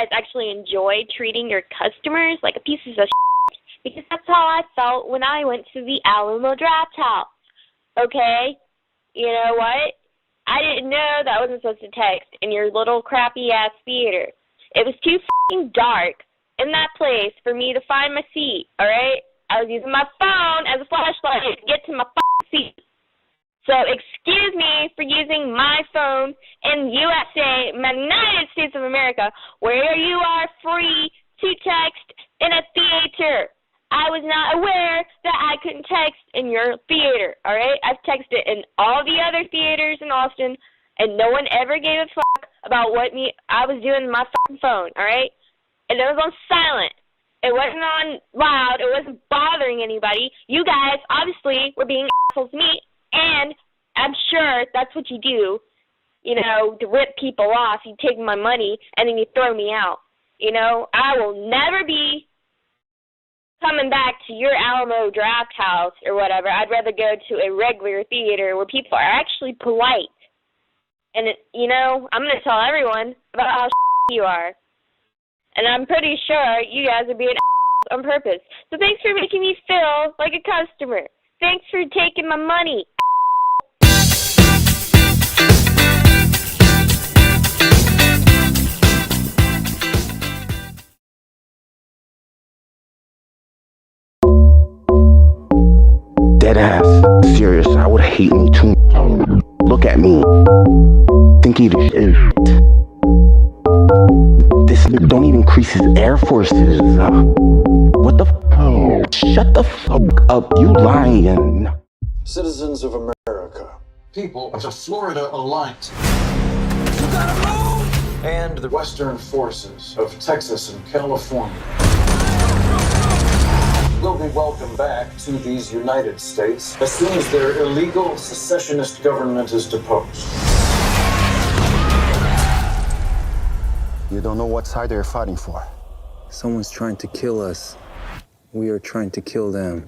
guys actually enjoy treating your customers like a piece of shit, because that's how I felt when I went to the Alamo Draft House. Okay? You know what? I didn't know that I wasn't supposed to text in your little crappy-ass theater. It was too f***ing dark in that place for me to find my seat, alright? I was using my phone as a flashlight to get to my f***ing seat. So excuse me for using my phone in USA, United States of America, where you are free to text in a theater. I was not aware that I couldn't text in your theater, all right? I've texted in all the other theaters in Austin, and no one ever gave a fuck about what I was doing with my fucking phone, all right? And it was on silent. It wasn't on loud. It wasn't bothering anybody. You guys obviously were being assholes to me. And I'm sure that's what you do, you know, to rip people off. You take my money, and then you throw me out. You know, I will never be coming back to your Alamo Draft House or whatever. I'd rather go to a regular theater where people are actually polite. And, you know, I'm going to tell everyone about how you are. And I'm pretty sure you guys are being on purpose. So thanks for making me feel like a customer. Thanks for taking my money. Dead ass. Serious, I would hate me too. Look at me. Think he the shit. This nigga don't even crease his Air Forces. What the f? Shut the fuck up, you lying. Citizens of America. People of the Florida Alliance. You gotta move! And the Western forces of Texas and California will be welcomed back to these United States as soon as their illegal secessionist government is deposed. You don't know what side they're fighting for. Someone's trying to kill us. We are trying to kill them.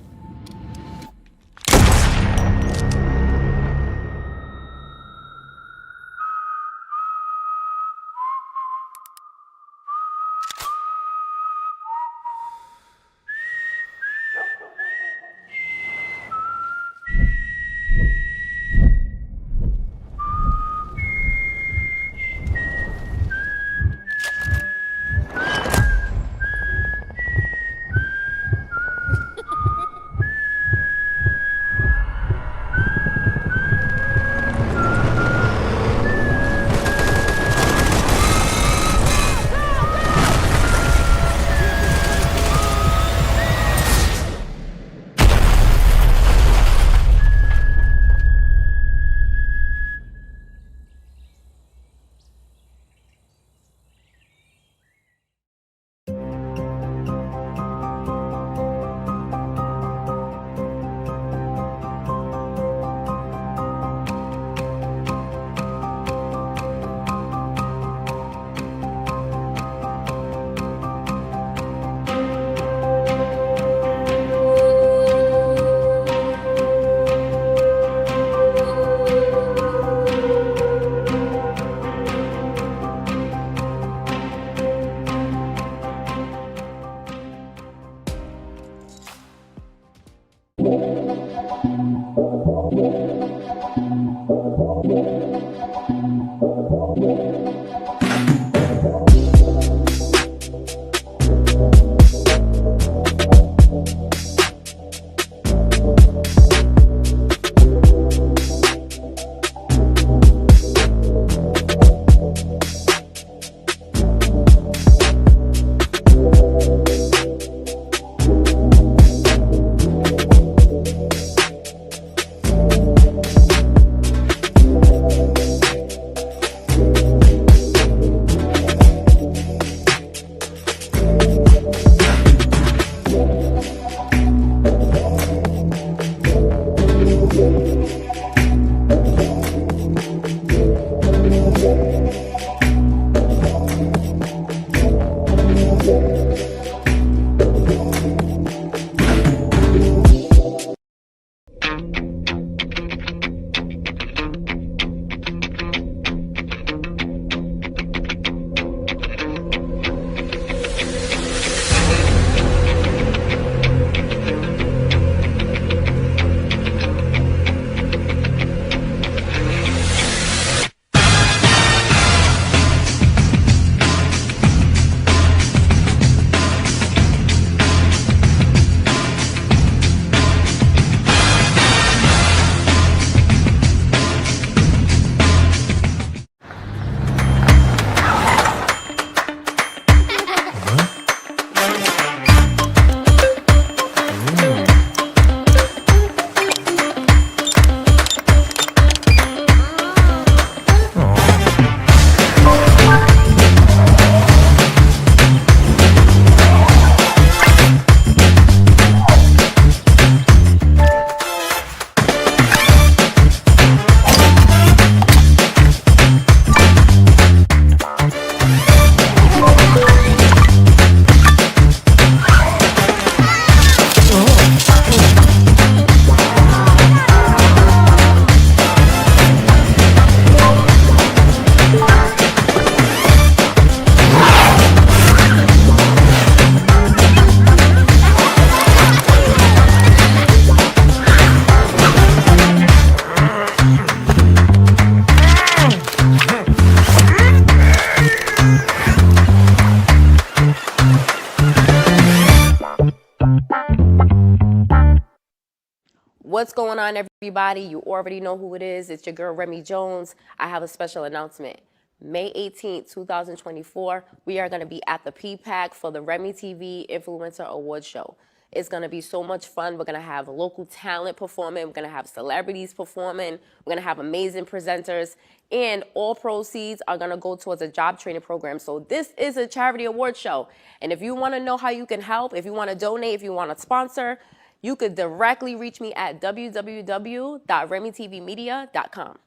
What's going on, everybody? You already know who it is. It's your girl, Remy Jones. I have a special announcement. May 18th, 2024, we are going to be at the PPAC for the Remy TV Influencer Award Show. It's going to be so much fun. We're going to have local talent performing. We're going to have celebrities performing. We're going to have amazing presenters. And all proceeds are going to go towards a job training program. So this is a charity award show. And if you want to know how you can help, if you want to donate, if you want to sponsor, you could directly reach me at www.remytvmedia.com.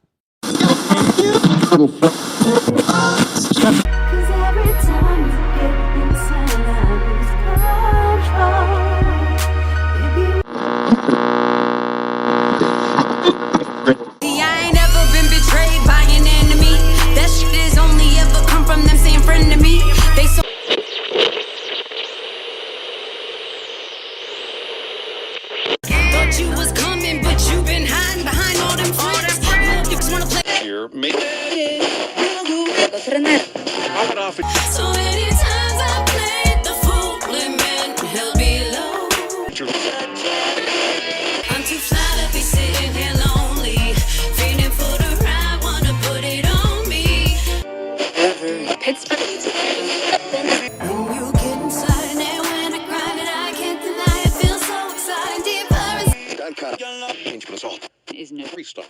So many times I played the fool, man, held below. I'm too fly to be sitting here lonely, feeling for the ride, wanna put it on me. When you get inside and when I grind it, I can't deny it, feels so exciting, deeper. Is no restart.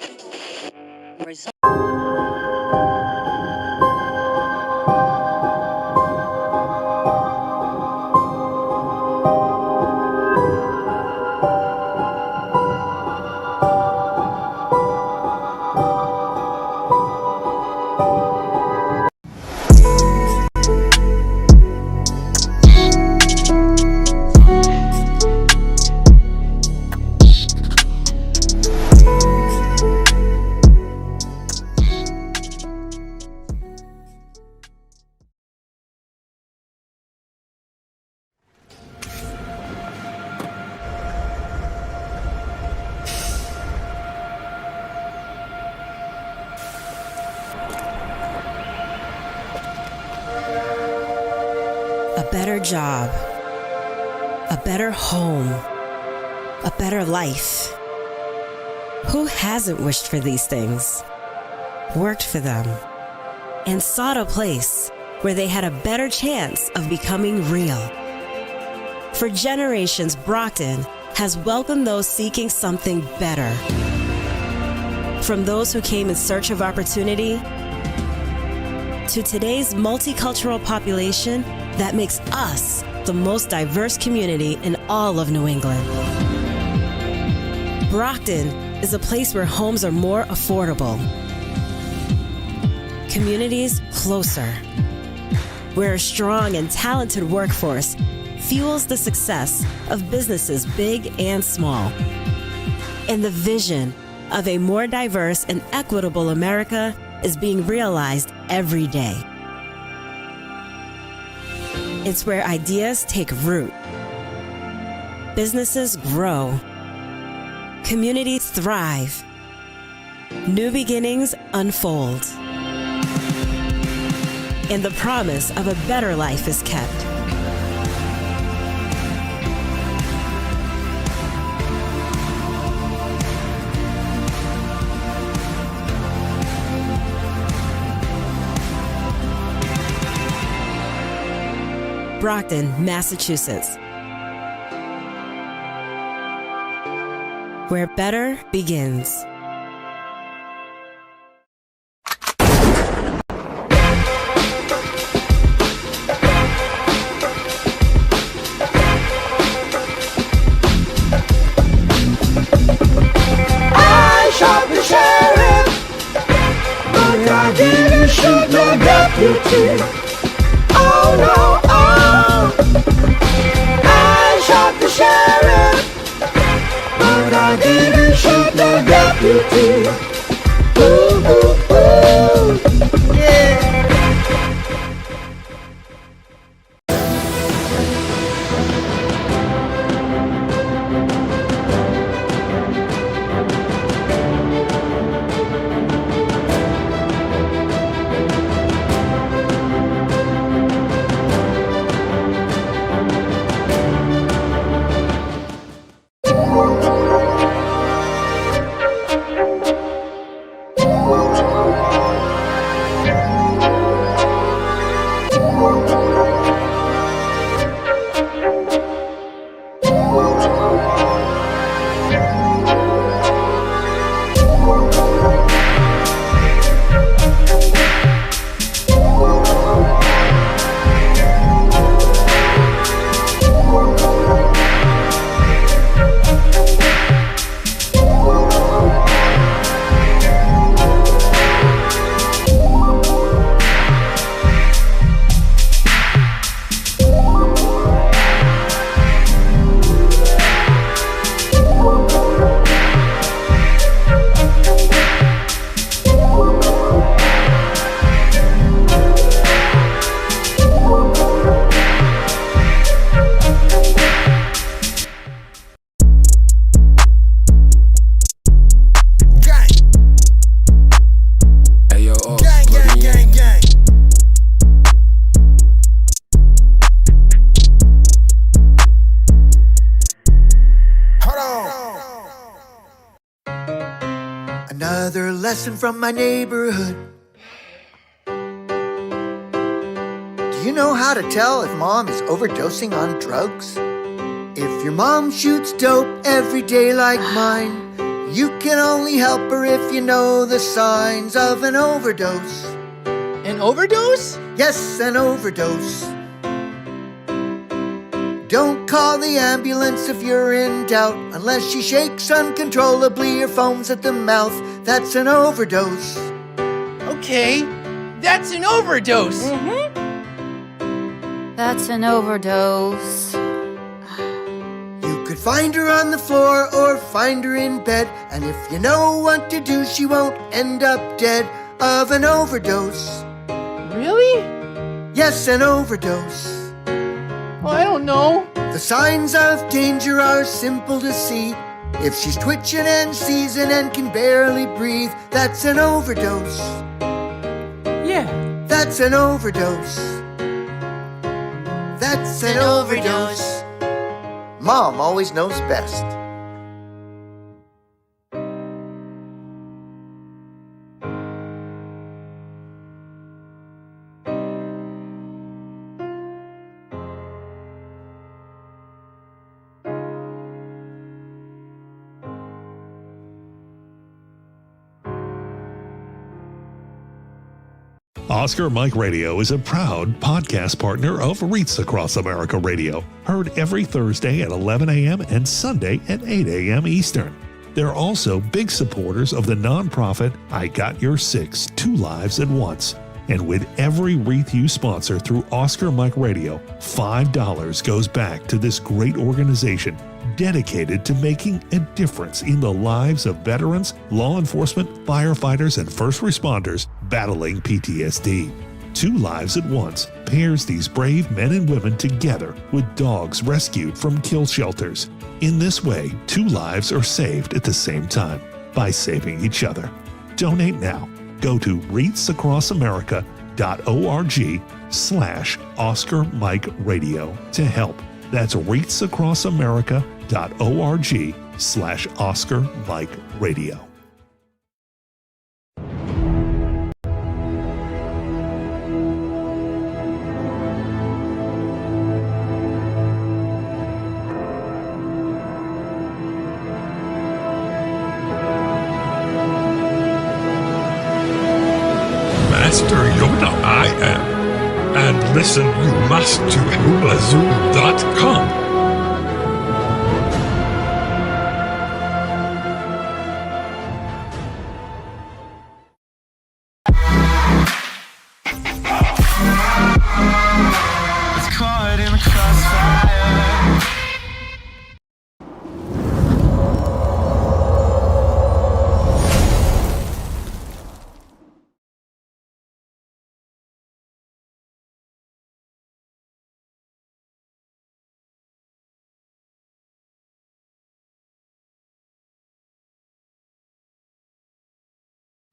A better job, a better home, a better life. Who hasn't wished for these things, worked for them, and sought a place where they had a better chance of becoming real? For generations, Brockton has welcomed those seeking something better. From those who came in search of opportunity to today's multicultural population that makes us the most diverse community in all of New England. Brockton is a place where homes are more affordable, communities closer, where a strong and talented workforce fuels the success of businesses big and small, and the vision of a more diverse and equitable America is being realized every day. It's where ideas take root, businesses grow, communities thrive, new beginnings unfold, and the promise of a better life is kept. Brockton, Massachusetts, where better begins. I shot the sheriff, but I didn't shoot no deputy. Oh no, oh! I shot the sheriff, but I didn't shoot the deputy. Ooh, ooh, ooh, yeah. Another lesson from my neighborhood. Do you know how to tell if mom is overdosing on drugs? If your mom shoots dope every day like mine, you can only help her if you know the signs of an overdose. An overdose? Yes, an overdose. Don't call the ambulance if you're in doubt, unless she shakes uncontrollably or foams at the mouth. That's an overdose. Okay, that's an overdose. That's an overdose. You could find her on the floor or find her in bed, and if you know what to do, she won't end up dead of an overdose. Really? Yes, an overdose. Well, I don't know. The signs of danger are simple to see. If she's twitching and seizing and can barely breathe, that's an overdose. Yeah. That's an overdose. That's an overdose. Mom always knows best. Oscar Mike Radio is a proud podcast partner of REITs Across America Radio, heard every Thursday at 11 a.m. and Sunday at 8 a.m. Eastern. They're also big supporters of the nonprofit I Got Your Six, 2 Lives at Once. And with every REIT you sponsor through Oscar Mike Radio, $5 goes back to this great organization dedicated to making a difference in the lives of veterans, law enforcement, firefighters, and first responders battling PTSD. 2 Lives at Once pairs these brave men and women together with dogs rescued from kill shelters. In this way, 2 lives are saved at the same time by saving each other. Donate now. Go to REITsAcrossAmerica.org/Oscar Mike Radio to help. That's REITsAcrossAmerica.org/Oscar Mike Radio. Master Yoda I am. And listen you must to HulaZoo.com. It's caught in the crossfire.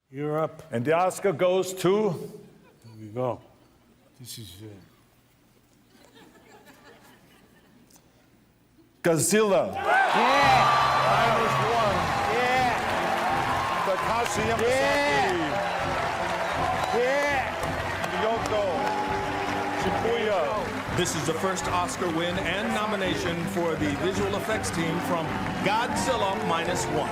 You're up. And the Oscar goes to... Here we go. This is... Godzilla. Yeah! -1. Yeah! Takashi Yamazaki. Yeah! Kyoko. Shibuya. This is the first Oscar win and nomination for the visual effects team from Godzilla -1.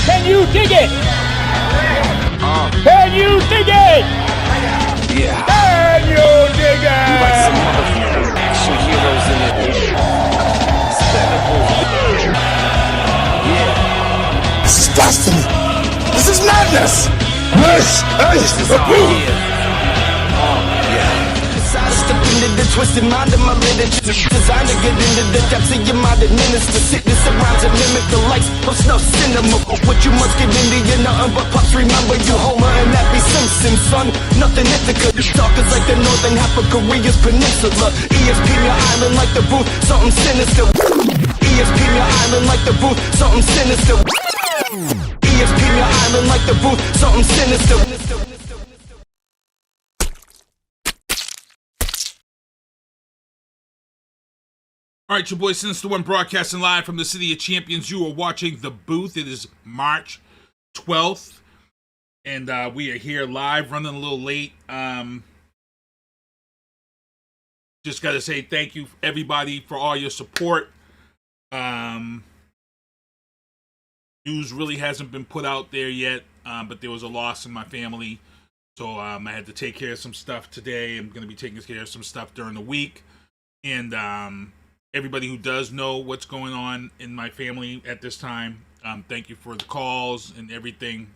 Can you dig it? Can you dig it? Yeah. Can you dig it? You like some motherfucking action heroes in it. Yeah. This is destiny. This is madness. This is the proof. Sidestepped into the twisted mind of my literature. Designed to get into the depths of your mind and minister. Sickness surrounds and mimic the lights of snuff cinema. What you must get into, you're nothing but pups. Remember you Homer and that be Simpson. listen, son, nothing Ithaca. Talkers like the northern half of Korea's peninsula. ESP your island like the booth, something sinister. ESP your island like the booth, something sinister. ESP your island like the booth, something sinister. All right, your boy Sinister One broadcasting live from the City of Champions. You are watching The Booth. It is March 12th, and we are here live, running a little late. Just got to say thank you, everybody, for all your support. News really hasn't been put out there yet, but there was a loss in my family, so I had to take care of some stuff today. I'm going to be taking care of some stuff during the week, and everybody who does know what's going on in my family at this time, thank you for the calls and everything.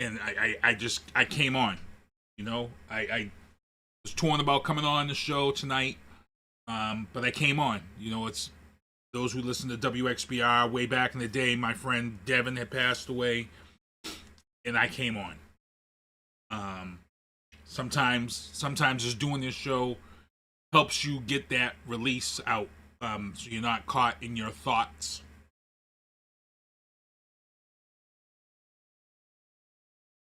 And I came on, you know, I was torn about coming on the show tonight, but I came on. You know, it's those who listen to WXBR way back in the day. My friend Devin had passed away, and I came on. Sometimes just doing this show helps you get that release out, so you're not caught in your thoughts.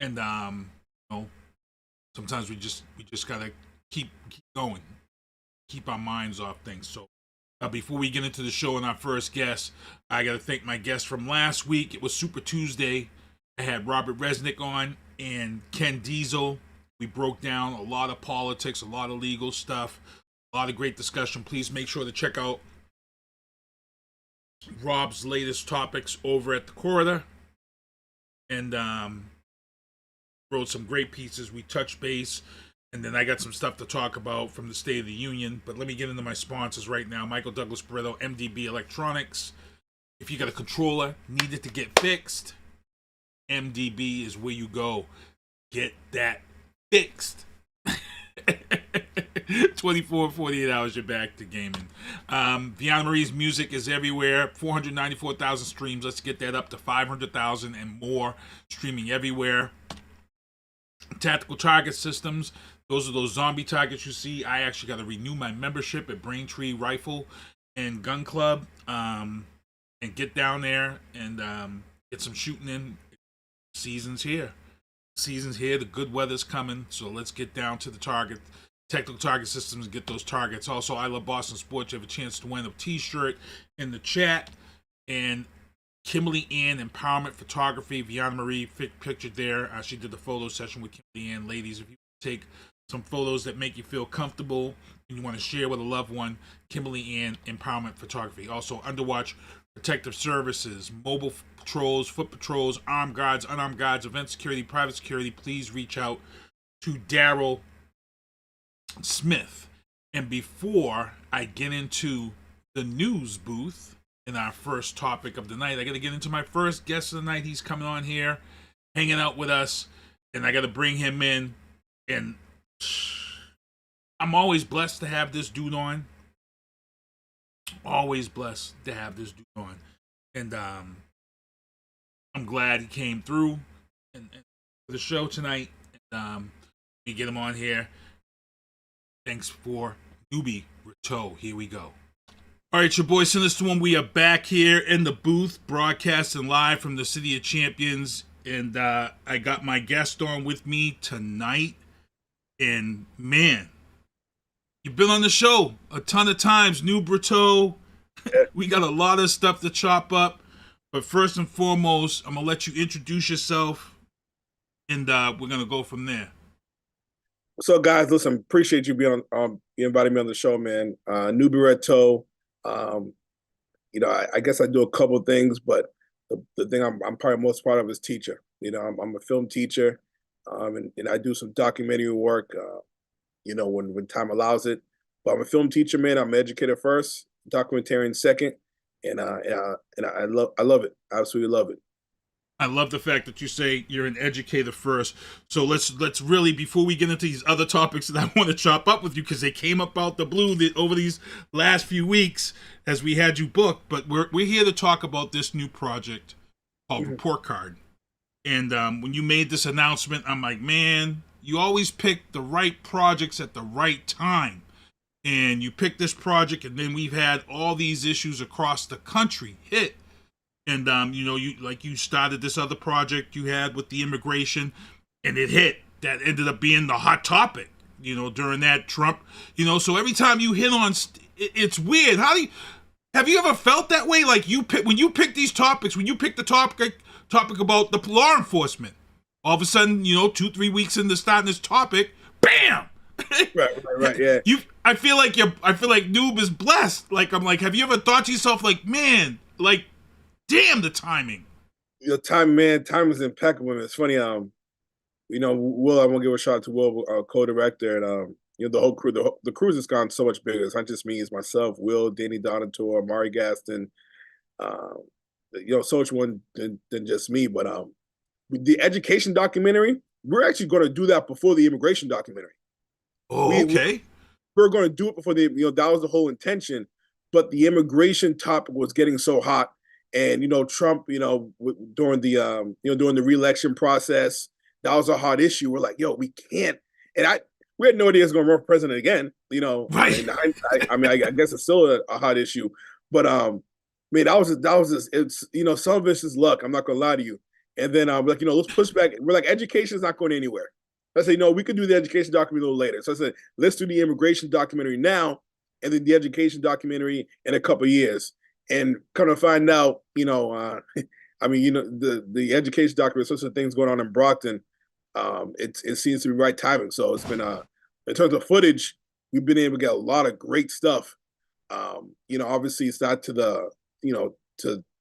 And you know, sometimes we just gotta keep going, keep our minds off things. So before we get into the show and our first guest, I gotta thank my guest from last week. It was Super Tuesday. I had Robert Resnick on and Ken Diesel. We broke down a lot of politics, a lot of legal stuff. A lot of great discussion. Please make sure to check out Rob's latest topics over at the Corridor. And wrote some great pieces. We touched base. And then I got some stuff to talk about from the State of the Union. But let me get into my sponsors right now. Michael Douglas Barretto, MDB Electronics. If you got a controller, need it to get fixed, MDB is where you go. Get that fixed. 24, 48 hours, you're back to gaming. Vianna Marie's music is everywhere. 494,000 streams. Let's get that up to 500,000 and more. Streaming everywhere. Tactical Target Systems. Those are those zombie targets you see. I actually got to renew my membership at Braintree Rifle and Gun Club. And get down there and get some shooting in. Season's here. The good weather's coming. So let's get down to the target. Technical Target Systems and get those targets. Also, I Love Boston Sports. You have a chance to win a t-shirt in the chat. And Kimberly Ann Empowerment Photography. Vianna Marie pictured there. She did the photo session with Kimberly Ann. Ladies, if you take some photos that make you feel comfortable and you want to share with a loved one, Kimberly Ann Empowerment Photography. Also, Underwatch Protective Services, mobile patrols, foot patrols, armed guards, unarmed guards, event security, private security. Please reach out to Daryl Smith. And before I get into the news booth in our first topic of the night, I got to get into my first guest of the night. He's coming on here, hanging out with us, and I got to bring him in. And I'm always blessed to have this dude on. Always blessed to have this dude on. And I'm glad he came through and for the show tonight. And we get him on here. Thanks for Noube Rateau. Here we go. All right, your boy Sinister One. We are back here in the booth, broadcasting live from the City of Champions. And I got my guest on with me tonight. And man, you've been on the show a ton of times, Noube Rateau. We got a lot of stuff to chop up. But first and foremost, I'm going to let you introduce yourself. And we're going to go from there. So, guys, listen, appreciate you being on, you invited me on the show, man. Noube Rateau. You know, I guess I do a couple of things, but the thing I'm probably most proud of is teacher. You know, I'm a film teacher, and I do some documentary work, you know, when time allows it. But I'm a film teacher, man. I'm an educator first, documentarian second, and I love it. I absolutely love it. I love the fact that you say you're an educator first. So let's really, before we get into these other topics that I want to chop up with you, because they came up out the blue over these last few weeks as we had you booked. But we're here to talk about this new project called Report Card. And when you made this announcement, I'm like, man, you always pick the right projects at the right time. And you picked this project, and then we've had all these issues across the country hit. And you started this other project you had with the immigration, and it hit. That ended up being the hot topic, during that Trump, so every time you hit on, it's weird. Have you ever felt that way? Like when you pick these topics, when you pick the topic about the law enforcement, all of a sudden, 2-3 weeks into starting this topic, bam! right, yeah. I feel like Noube is blessed. Like, I'm like, have you ever thought to yourself, like, man, like, damn the timing. Time is impeccable. It's funny, Will, I want to give a shout out to Will, co-director, and the whole crew. The cruise has gone so much bigger. It's not just me; it's myself, Will, Danny Donator, Mari Gaston. So much more than just me. But with the education documentary, we're actually going to do that before the immigration documentary. Oh, okay. We're going to do it before that was the whole intention. But the immigration topic was getting so hot, and Trump, during the re-election process. That was a hard issue. We're like, we can't. And we had no idea he was going to run for president again, Right. And I guess it's still a hot issue. But, that was just, it's, some of it's just luck. I'm not going to lie to you. And then I'm like, let's push back. We're like, education is not going anywhere. I said, we could do the education documentary a little later. So I said, let's do the immigration documentary now, and then the education documentary in a couple of years. And kind of find out, the education documentary, such a things going on in Brockton. It seems to be right timing. So it's been in terms of footage, we've been able to get a lot of great stuff. Obviously it's not to the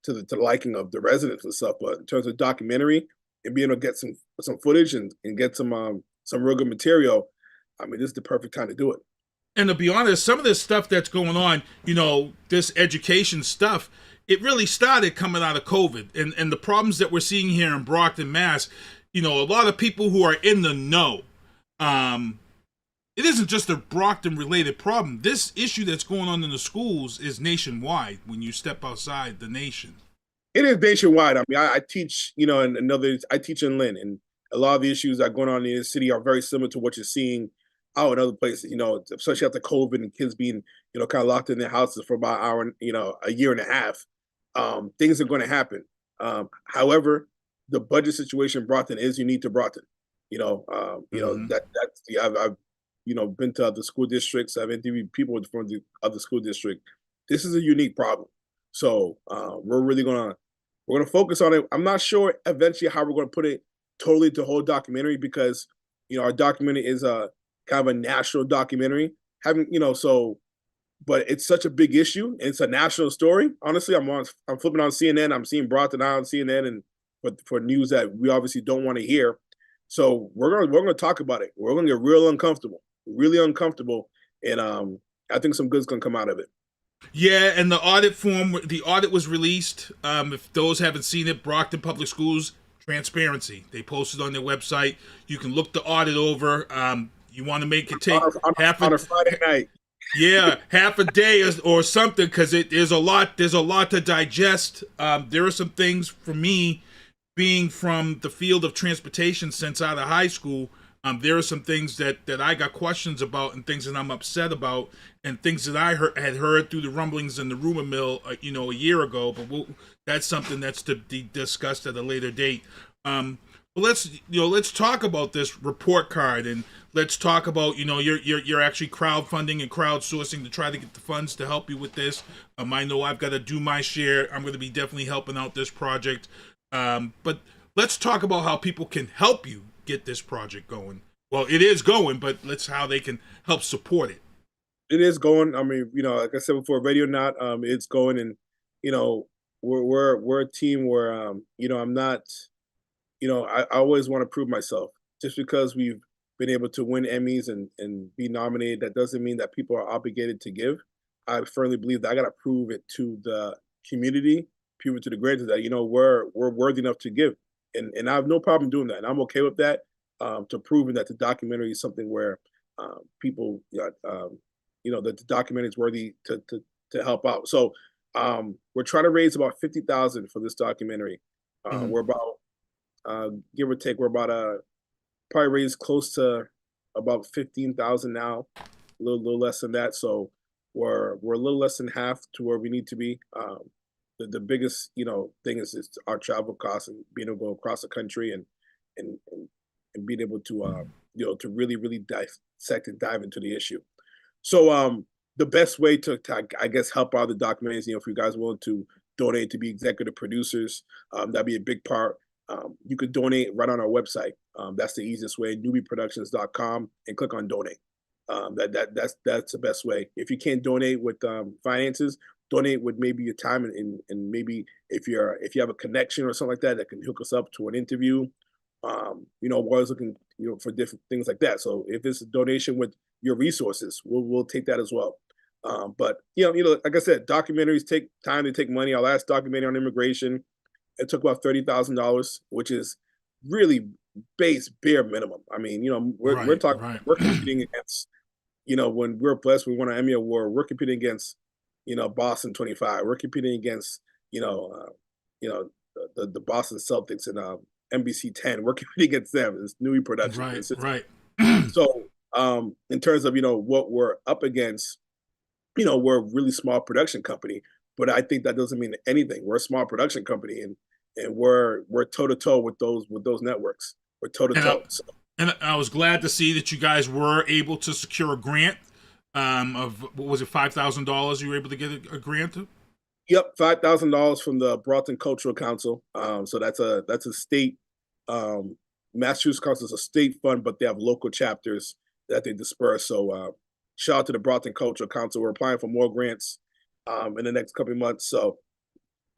to the liking of the residents and stuff, but in terms of documentary and being able to get some footage and get some real good material, this is the perfect time to do it. And to be honest, some of this stuff that's going on, this education stuff, it really started coming out of COVID, and the problems that we're seeing here in Brockton, Mass. A lot of people who are in the know, it isn't just a Brockton-related problem. This issue that's going on in the schools is nationwide when you step outside the nation. It is nationwide. I teach, I teach in Lynn, and a lot of the issues that are going on in the city are very similar to what you're seeing out in other places, especially after COVID and kids being, kind of locked in their houses for about a year and a half. Things are going to happen. However, the budget situation in Brockton is unique to Brockton. I've been to other school districts. I've interviewed people from the other school district. This is a unique problem. So we're gonna focus on it. I'm not sure eventually how we're gonna put it totally to whole documentary, because our documentary is a kind of a national documentary. But it's such a big issue. And it's a national story. Honestly, I'm flipping on CNN. I'm seeing Brockton on CNN and. But for news that we obviously don't want to hear. So we're gonna talk about it. We're gonna get really uncomfortable, and I think some good's gonna come out of it. Yeah, and the audit was released. If those haven't seen it, Brockton Public Schools transparency. They posted on their website. You can look the audit over. You want to make it take on a Friday night. Yeah, half a day or something, because there's a lot to digest. There are some things for me. Being from the field of transportation since out of high school, there are some things that I got questions about, and things that I'm upset about, and things that I had heard through the rumblings in the rumor mill, a year ago. But that's something that's to be discussed at a later date. But let's talk about this report card, and let's talk about you're actually crowdfunding and crowdsourcing to try to get the funds to help you with this. I know I've got to do my share. I'm going to be definitely helping out this project. But let's talk about how people can help you get this project going. Well, it is going, but how they can help support it. It is going. Like I said before, Radio Not, it's going, and we're a team where I'm not, I always want to prove myself. Just because we've been able to win Emmys and be nominated, that doesn't mean that people are obligated to give. I firmly believe that I got to prove it to the community. People to the greatest that we're worthy enough to give, and I have no problem doing that, and I'm okay with that. To proving that the documentary is something where people, that the documentary is worthy to help out. So we're trying to raise about $50,000 for this documentary. We're about give or take. We're about probably raised close to about 15,000 now, a little less than that. So we're a little less than half to where we need to be. The biggest thing is our travel costs and being able to go across the country and being able to to really dissect and dive into the issue. So the best way to I guess help out the documentaries, if you guys are willing to donate to be executive producers, that'd be a big part. You could donate right on our website. That's the easiest way, newbieproductions.com, and click on donate. That's the best way. If you can't donate with finances, donate with maybe your time and maybe if you have a connection or something like that can hook us up to an interview. We're always looking for different things like that. So if it's a donation with your resources, we'll take that as well. But like I said, documentaries take time, they take money. Our last documentary on immigration, it took about $30,000, which is really bare minimum. I mean, we're talking, we're competing against, when we're blessed, we won an Emmy award, we're competing against, Boston 25. We're competing against, the Boston Celtics and NBC 10. We're competing against them. It's Noube Productions. Right. So in terms of, what we're up against, we're a really small production company, but I think that doesn't mean anything. We're a small production company and we're toe to toe with those networks. We're toe to toe. And I was glad to see that you guys were able to secure a grant of, what was it, $5,000 you were able to get a grant to? Yep, $5,000 from the Broughton Cultural Council. So that's a state, Massachusetts Council is a state fund, but they have local chapters that they disperse. So shout out to the Broughton Cultural Council. We're applying for more grants in the next couple of months. So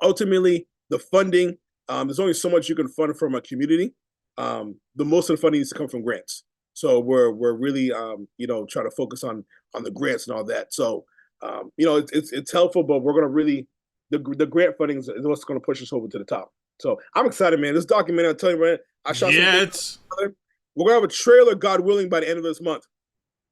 ultimately, the funding, there's only so much you can fund from a community. The most of the funding needs to come from grants. So we're really trying to focus on the grants and all that. So it's helpful, but we're gonna really the grant funding is what's gonna push us over to the top. So I'm excited, man. This documentary, I'll tell you, man, I shot we're gonna have a trailer, God willing, by the end of this month.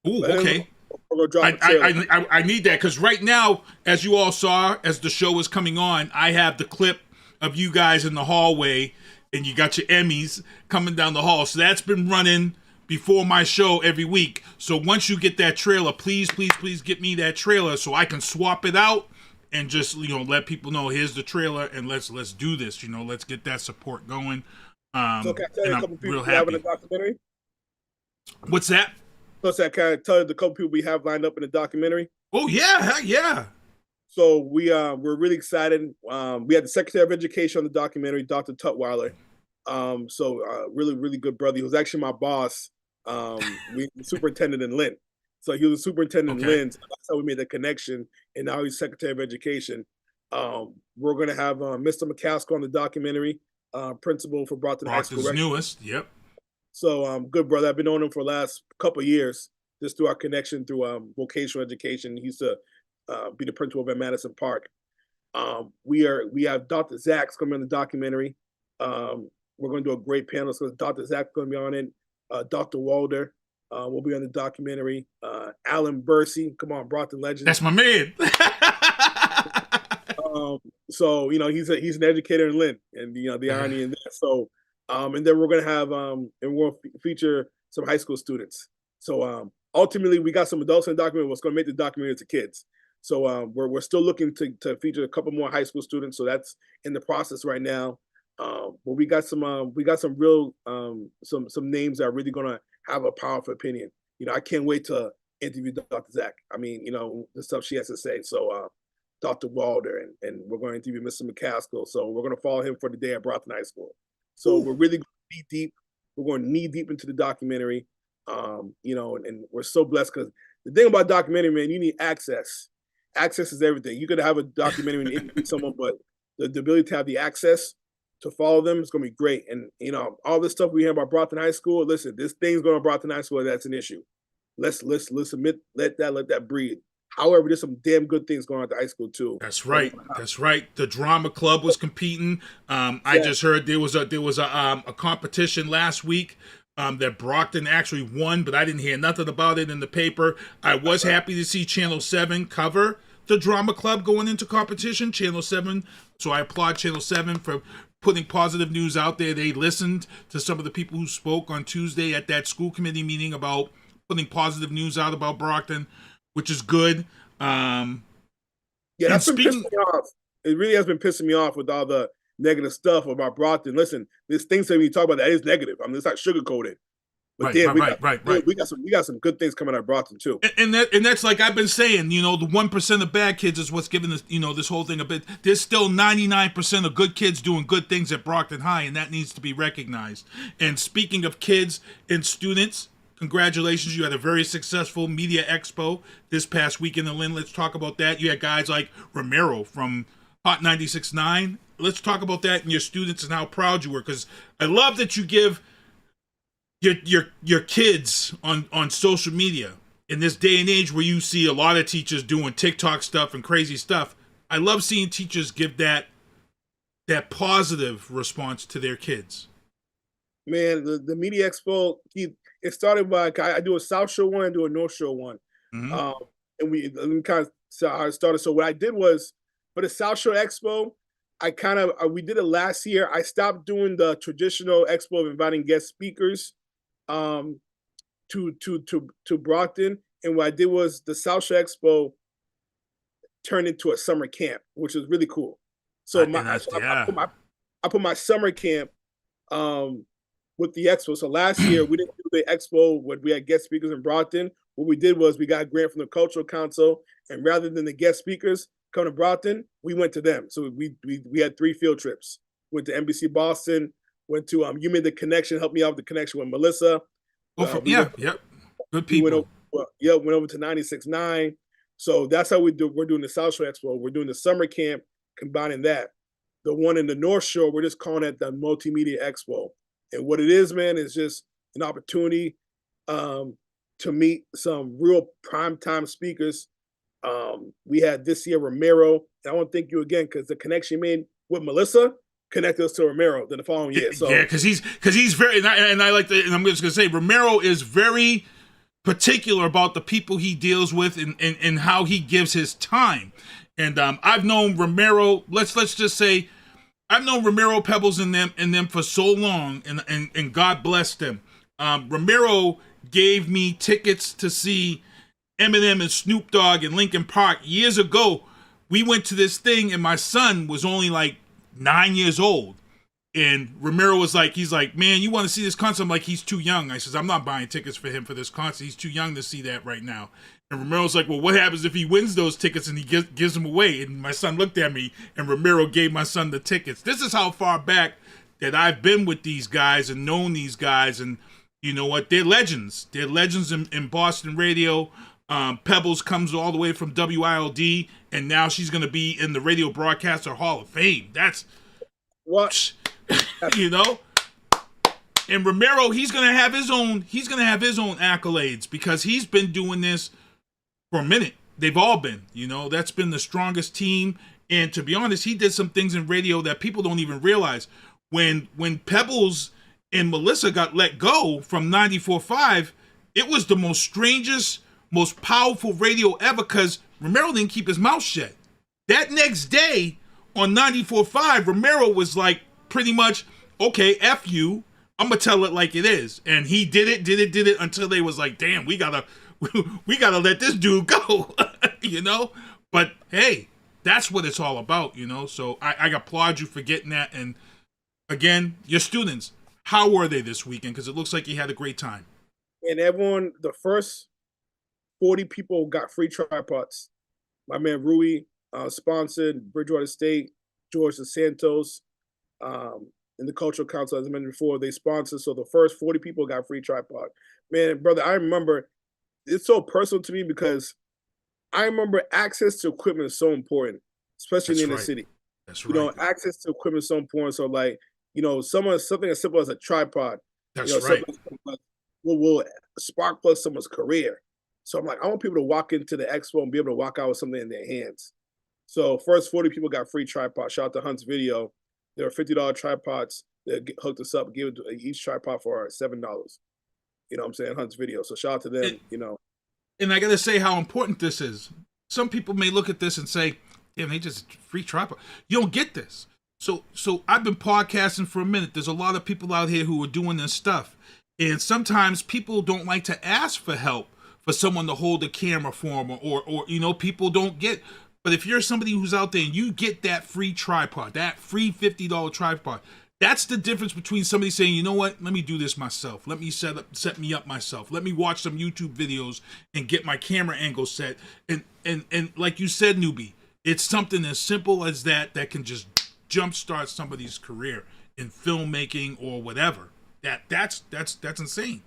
Ooh, okay. I need that because right now, as you all saw, as the show was coming on, I have the clip of you guys in the hallway, and you got your Emmys coming down the hall. So that's been running before my show every week. So once you get that trailer, please get me that trailer so I can swap it out and just let people know here's the trailer and let's do this. Let's get that support going. So can I tell you a couple people real we have in the documentary? What's that? So can I tell you the couple people we have lined up in the documentary? Oh yeah, heck yeah. So we're really excited. We had the Secretary of Education on the documentary, Dr. Tutwiler. Really good brother. He was actually my boss. Superintendent in Lynn. So he was a superintendent in Lynn. So that's how we made the connection. And now he's Secretary of Education. We're going to have Mr. McCaskill on the documentary, principal for Broughton High School. Broughton's newest, yep. So good brother. I've been knowing him for the last couple of years, just through our connection through vocational education. He used to be the principal at Madison Park. We have Dr. Zach's coming on the documentary. We're going to do a great panel. So Dr. Zach's going to be on it. Dr. Walder will be on the documentary. Alan Bursey, come on, Broughton legend. That's my man. So he's an educator in Lynn, and the irony in that. So and then we're going to have and we'll feature some high school students. So ultimately, we got some adults in the documentary. What's going to make the documentary to kids. So we're still looking to feature a couple more high school students. So that's in the process right now. But we got some real some names that are really gonna have a powerful opinion. I can't wait to interview Dr. Zach. I mean, the stuff she has to say. So Dr. Walder and we're going to interview Mr. McCaskill. So we're gonna follow him for the day at Broughton High School. So we're really going to be deep. We're going knee deep into the documentary. And we're so blessed because the thing about documentary, man, you need access. Access is everything. You could have a documentary and interview someone, but the ability to have the access to follow them is going to be great. And, all this stuff we hear about Broughton High School, listen, this thing's going to Broughton High School, that's an issue. Let's admit, let that breathe. However, there's some damn good things going on at the high school too. That's right. That's right. The drama club was competing. I just heard there was a competition last week that Brockton actually won, but I didn't hear nothing about it in the paper. I was happy to see Channel 7 cover the drama club going into competition. Channel 7. So I applaud Channel 7 for putting positive news out there. They listened to some of the people who spoke on Tuesday at that school committee meeting about putting positive news out about Brockton, which is good. Yeah, that's been pissing me off. It really has been pissing me off with all the negative stuff about Brockton. Listen, there's things that we talk about that is negative. I mean, it's not sugarcoated. But right. We got some good things coming out of Brockton too. And that's like I've been saying, you know, the 1% of bad kids is what's giving this, you know, this whole thing a bit. There's still 99% of good kids doing good things at Brockton High, and that needs to be recognized. And speaking of kids and students, congratulations, you had a very successful media expo this past weekend in Lynn. Let's talk about that. You had guys like Romero from Hot 96.9. Let's talk about that and your students and how proud you were, because I love that you give your kids on social media in this day and age where you see a lot of teachers doing TikTok stuff and crazy stuff. I love seeing teachers give that positive response to their kids. Man, the media expo, it started by I do a South Shore one, I do a North Shore one, and we kind of saw how it started. So what I did was for the South Shore expo, we did it last year. I stopped doing the traditional expo of inviting guest speakers to Brockton, and what I did was the South Shore Expo turned into a summer camp, which was really cool. So I put my summer camp with the expo. So last year we didn't do the expo when we had guest speakers in Brockton. What we did was we got a grant from the Cultural Council, and rather than the guest speakers come to Brockton, we went to them. So we had 3 field trips. Went to NBC Boston. Went to You Made the Connection, helped me out with the connection with Melissa. Good people. Went over to 96.9. So that's how we're doing the South Shore Expo. We're doing the summer camp, combining that. The one in the North Shore, we're just calling it the Multimedia Expo. And what it is, man, is just an opportunity to meet some real primetime speakers. We had this year Romero. I want to thank you again because the connection you made with Melissa connect us to Romero the following year. So yeah, because he's very, and I like that, and I'm just gonna say Romero is very particular about the people he deals with and how he gives his time. And I've known Romero. Let's just say I've known Romero, Pebbles, and them for so long, and God bless them. Romero gave me tickets to see Eminem and Snoop Dogg in Lincoln Park years ago. We went to this thing, and my son was only like 9 years old, and Romero was like, he's like, man, you want to see this concert? I'm like, he's too young. I says, I'm not buying tickets for him for this concert. He's too young to see that right now. And Romero's like, well, what happens if he wins those tickets and he gives them away? And my son looked at me, and Romero gave my son the tickets. This is how far back that I've been with these guys and known these guys, and you know what? They're legends. They're legends in Boston radio. Pebbles comes all the way from WILD, and now she's going to be in the Radio Broadcaster Hall of Fame. That's what, you know. And Romero, he's going to have his own accolades because he's been doing this for a minute. They've all been, you know. That's been the strongest team. And to be honest, he did some things in radio that people don't even realize. When Pebbles and Melissa got let go from 94.5, it was the most strangest, most powerful radio ever because Romero didn't keep his mouth shut. That next day on 94.5, Romero was like pretty much, okay, F you, I'm going to tell it like it is. And he did it until they was like, damn, we gotta let this dude go, you know? But hey, that's what it's all about, you know? So I applaud you for getting that. And again, your students, how were they this weekend? Because it looks like you had a great time. And everyone, the first 40 people got free tripods. My man Rui sponsored, Bridgewater State, George DeSantos, and the Cultural Council, as I mentioned before, they sponsored. So the first 40 people got free tripod. Man, brother, I remember, it's so personal to me because I remember access to equipment is so important, especially in the city. That's right. You know, access to equipment is so important. So like, you know, something as simple as a tripod. That's right. Will spark plus someone's career. So I'm like, I want people to walk into the expo and be able to walk out with something in their hands. So first 40 people got free tripods. Shout out to Hunt's Video. There were $50 tripods that hooked us up, gave each tripod for $7. You know what I'm saying? Hunt's Video. So shout out to them, you know. And I got to say how important this is. Some people may look at this and say, damn, they just free tripod. You don't get this. So I've been podcasting for a minute. There's a lot of people out here who are doing this stuff. And sometimes people don't like to ask for help for someone to hold a camera for them, or you know, people don't get. But if you're somebody who's out there and you get that free tripod, that free $50 tripod, that's the difference between somebody saying, you know what, let me do this myself. Let me set me up myself. Let me watch some YouTube videos and get my camera angle set. And like you said, Noube, it's something as simple as that can just jumpstart somebody's career in filmmaking or whatever. That's insane.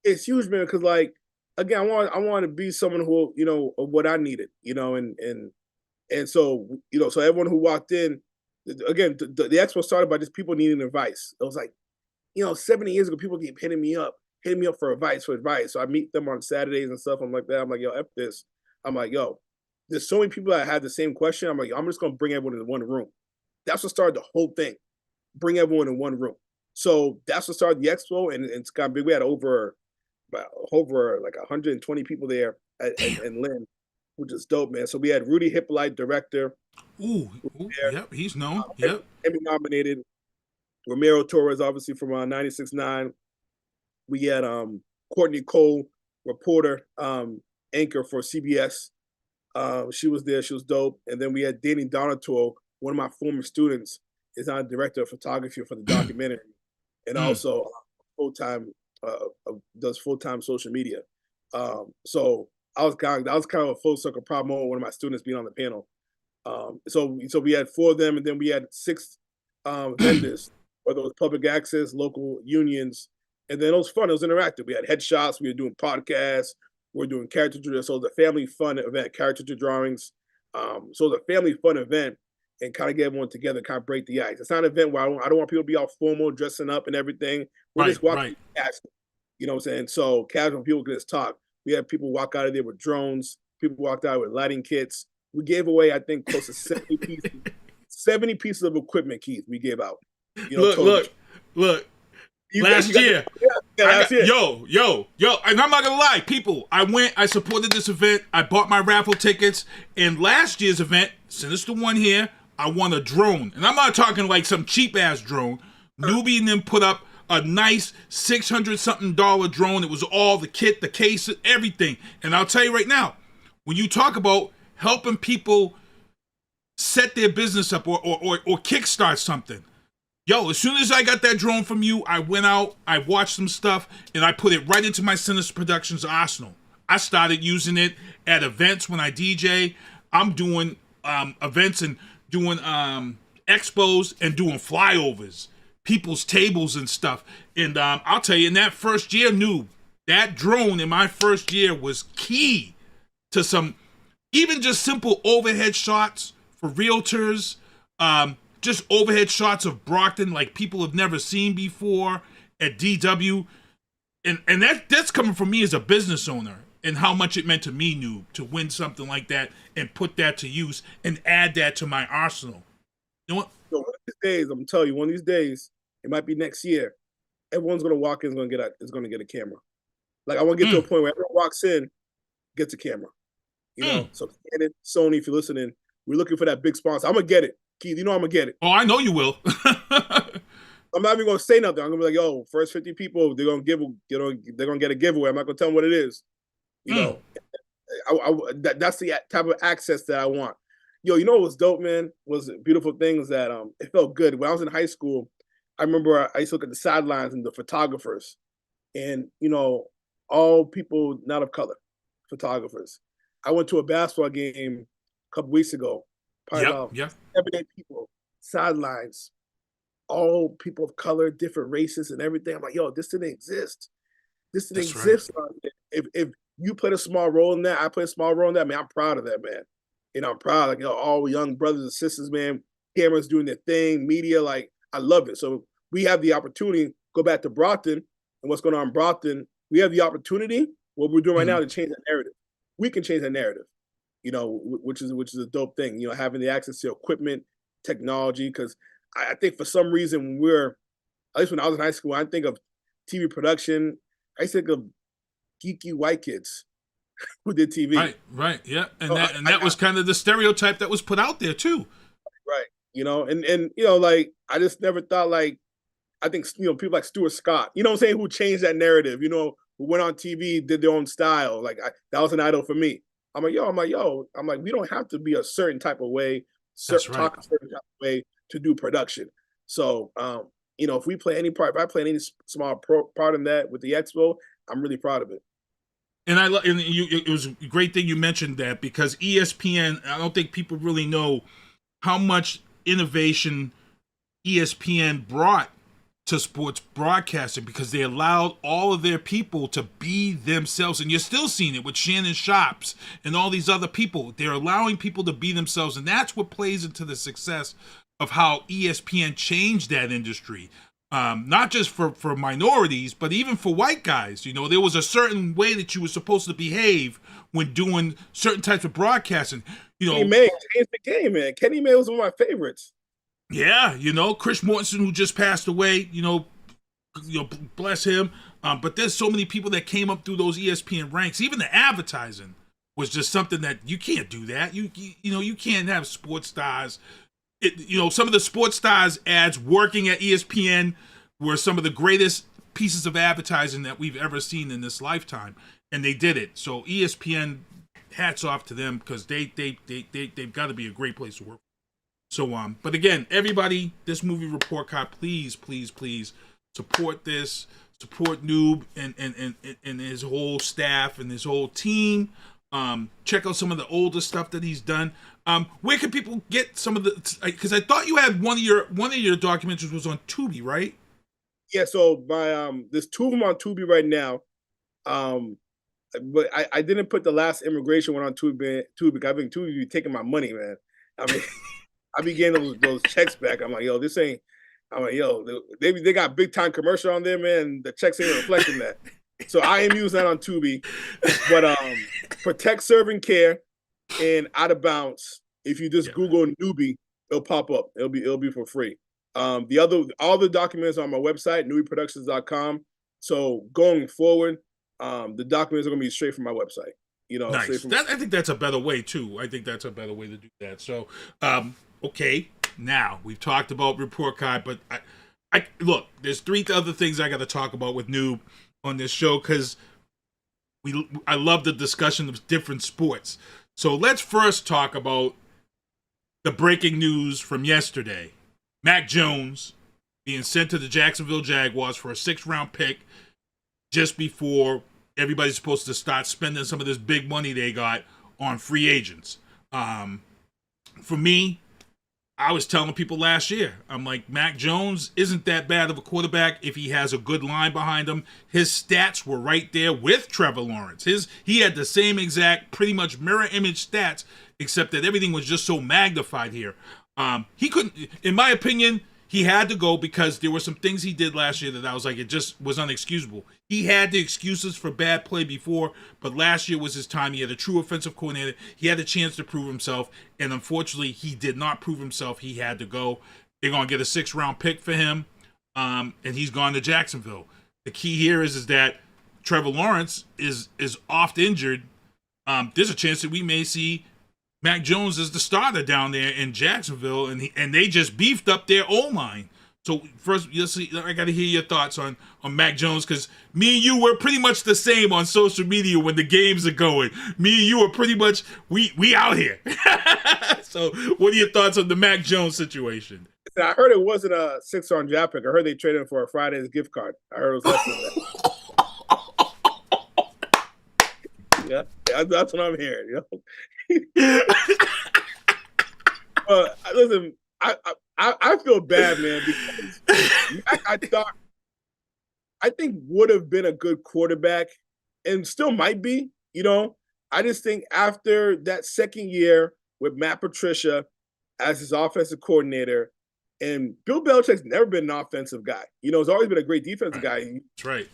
It's huge, man, because like, again, I want to be someone who, you know, of what I needed, you know, and so, you know, so everyone who walked in, again, the expo started by just people needing advice. It was like, you know, 70 years ago, people keep hitting me up for advice. So I meet them on Saturdays and stuff. I'm like that. I'm like, yo, F this. I'm like, yo, there's so many people that had the same question. I'm like, I'm just going to bring everyone in one room. That's what started the whole thing. Bring everyone in one room. So that's what started the expo, and it's got big. We had over like 120 people there in Lynn, which is dope, man. So we had Rudy Hippolyte, director. Ooh, yep, he's known. Yep. Emmy nominated. Romero Torres, obviously from 96.9. We had Courtney Cole, reporter, anchor for CBS. She was there. She was dope. And then we had Danny Donato, one of my former students, is now director of photography for the documentary, and also does full-time social media. So I was kind of a full circle problem with one of my students being on the panel. So we had 4 of them, and then we had 6 vendors, whether it was public access, local unions, and then it was fun. It was interactive. We had headshots. We were doing podcasts. We were doing caricature. So it was a family fun event, caricature drawings. So it was a family fun event, and kind of get everyone together, kind of break the ice. It's not an event where I don't want people to be all formal, dressing up and everything. We're just walking casual. You know what I'm saying? So casual people can just talk. We had people walk out of there with drones. People walked out with lighting kits. We gave away, I think, close to 70 pieces of equipment, Keith, we gave out. You know, look. Last year. Yo, and I'm not gonna lie, people, I supported this event, I bought my raffle tickets, and last year's event, Sinister One here, I won a drone. And I'm not talking like some cheap ass drone. Noube and them put up a nice $600-something drone. It was all the kit, the case, everything. And I'll tell you right now, when you talk about helping people set their business up or kickstart something, yo, as soon as I got that drone from you, I went out, I watched some stuff, and I put it right into my Sinister Productions arsenal. I started using it at events when I DJ. I'm doing events and doing expos and doing flyovers, people's tables and stuff. And I'll tell you, in that first year, Noob, that drone in my first year was key to some, even just simple overhead shots for realtors, just overhead shots of Brockton like people have never seen before at DW. And that's coming from me as a business owner and how much it meant to me, Noob, to win something like that and put that to use and add that to my arsenal. You know what? So one of these days, I'm telling you, one of these days, it might be next year, everyone's gonna walk in, is gonna get a camera. Like I want to get to a point where everyone walks in, gets a camera. You know, so Kenneth, Sony, if you're listening, we're looking for that big sponsor. I'm gonna get it. Keith, you know I'm gonna get it. Oh, I know you will. I'm not even gonna say nothing. I'm gonna be like, yo, first 50 people, they're gonna get a giveaway. I'm not gonna tell them what it is. You know, that's the type of access that I want. Yo, you know what was dope, man? Was a beautiful thing is that it felt good. When I was in high school, I remember I used to look at the sidelines and the photographers, and you know, all people not of color, photographers. I went to a basketball game a couple weeks ago. Probably 7, 8 people, sidelines, all people of color, different races and everything. I'm like, yo, this didn't exist. This didn't exist. Right. If you played a small role in that, I played a small role in that, man, I'm proud of that, man. You know, I'm proud. Like, you know, all young brothers and sisters, man, cameras doing their thing, media, like, I love it. So we have the opportunity, go back to Brockton and what's going on in Brockton. We have the opportunity, what we're doing right now, to change that narrative. We can change that narrative, you know, which is a dope thing, you know, having the access to equipment, technology, because I think for some reason at least when I was in high school, I think of TV production, I think of geeky white kids who did TV. Right, yeah. And that was kind of the stereotype that was put out there too. Right. And like I just never thought like I think people like Stuart Scott, what I'm saying, who changed that narrative, who went on TV, did their own style. Like that was an idol for me. I'm like, we don't have to be a certain type of way, talk a certain type of way to do production. So, if we play any part, if I play any small part in that with the Expo, I'm really proud of it. And it was a great thing you mentioned that, because ESPN, I don't think people really know how much innovation ESPN brought to sports broadcasting, because they allowed all of their people to be themselves. And you're still seeing it with Shannon Shops and all these other people. They're allowing people to be themselves. And that's what plays into the success of how ESPN changed that industry. Not just for minorities, but even for white guys. There was a certain way that you were supposed to behave when doing certain types of broadcasting. Kenny May changed the game, man. Kenny May was one of my favorites. Yeah, Chris Mortensen, who just passed away, bless him. But there's so many people that came up through those ESPN ranks. Even the advertising was just something that you can't do that. You can't have sports stars. Some of the sports stars ads working at ESPN were some of the greatest pieces of advertising that we've ever seen in this lifetime, and they did it. So ESPN, hats off to them, because they've got to be a great place to work. So but again, everybody, this movie report card, please support this, support Noube and his whole staff and his whole team. Check out some of the older stuff that he's done. Where can people get some of the? Because I thought you had one of your documentaries was on Tubi, right? Yeah. So there's two of them on Tubi right now. But I didn't put the last immigration one on Tubi because I think Tubi be taking my money, man. I mean, I be getting those checks back. I'm like, yo, this ain't. I'm like, yo, they got big time commercial on there, man. The checks ain't reflecting that. So I am using that on Tubi. But Protect, Serve, and Care and Out of Bounds, if you just Google Noube, it'll pop up. It'll be for free. All the documents on my website, newbieproductions.com. So going forward, the documents are gonna be straight from my website. Nice. I think that's a better way too. I think that's a better way to do that. So, okay, now we've talked about report card, but I look, there's three other things I got to talk about with Noube on this show, because I love the discussion of different sports. So let's first talk about the breaking news from yesterday. Mac Jones being sent to the Jacksonville Jaguars for a 6th-round pick just before everybody's supposed to start spending some of this big money they got on free agents. For me, I was telling people last year, I'm like, Mac Jones isn't that bad of a quarterback if he has a good line behind him. His stats were right there with Trevor Lawrence. He had the same exact, pretty much mirror image stats, except that everything was just so magnified here. He couldn't, in my opinion, he had to go because there were some things he did last year that I was like, it just was unexcusable. He had the excuses for bad play before, but last year was his time. He had a true offensive coordinator. He had a chance to prove himself, and unfortunately, he did not prove himself. He had to go. They're going to get a 6th-round pick for him, and he's gone to Jacksonville. The key here is that Trevor Lawrence is oft injured. There's a chance that we may see Mac Jones as the starter down there in Jacksonville, and they just beefed up their O-line. So first, I got to hear your thoughts on Mac Jones, because me and you were pretty much the same on social media when the games are going. Me and you are pretty much, we out here. So what are your thoughts on the Mac Jones situation? I heard it wasn't a 6th-round draft pick. I heard they traded him for a Friday's gift card. I heard it was less than that. Yeah, that's what I'm hearing. Listen, I feel bad, man, because I think would have been a good quarterback and still might be. I just think after that second year with Matt Patricia as his offensive coordinator, and Bill Belichick's never been an offensive guy. He's always been a great defensive guy. That's right.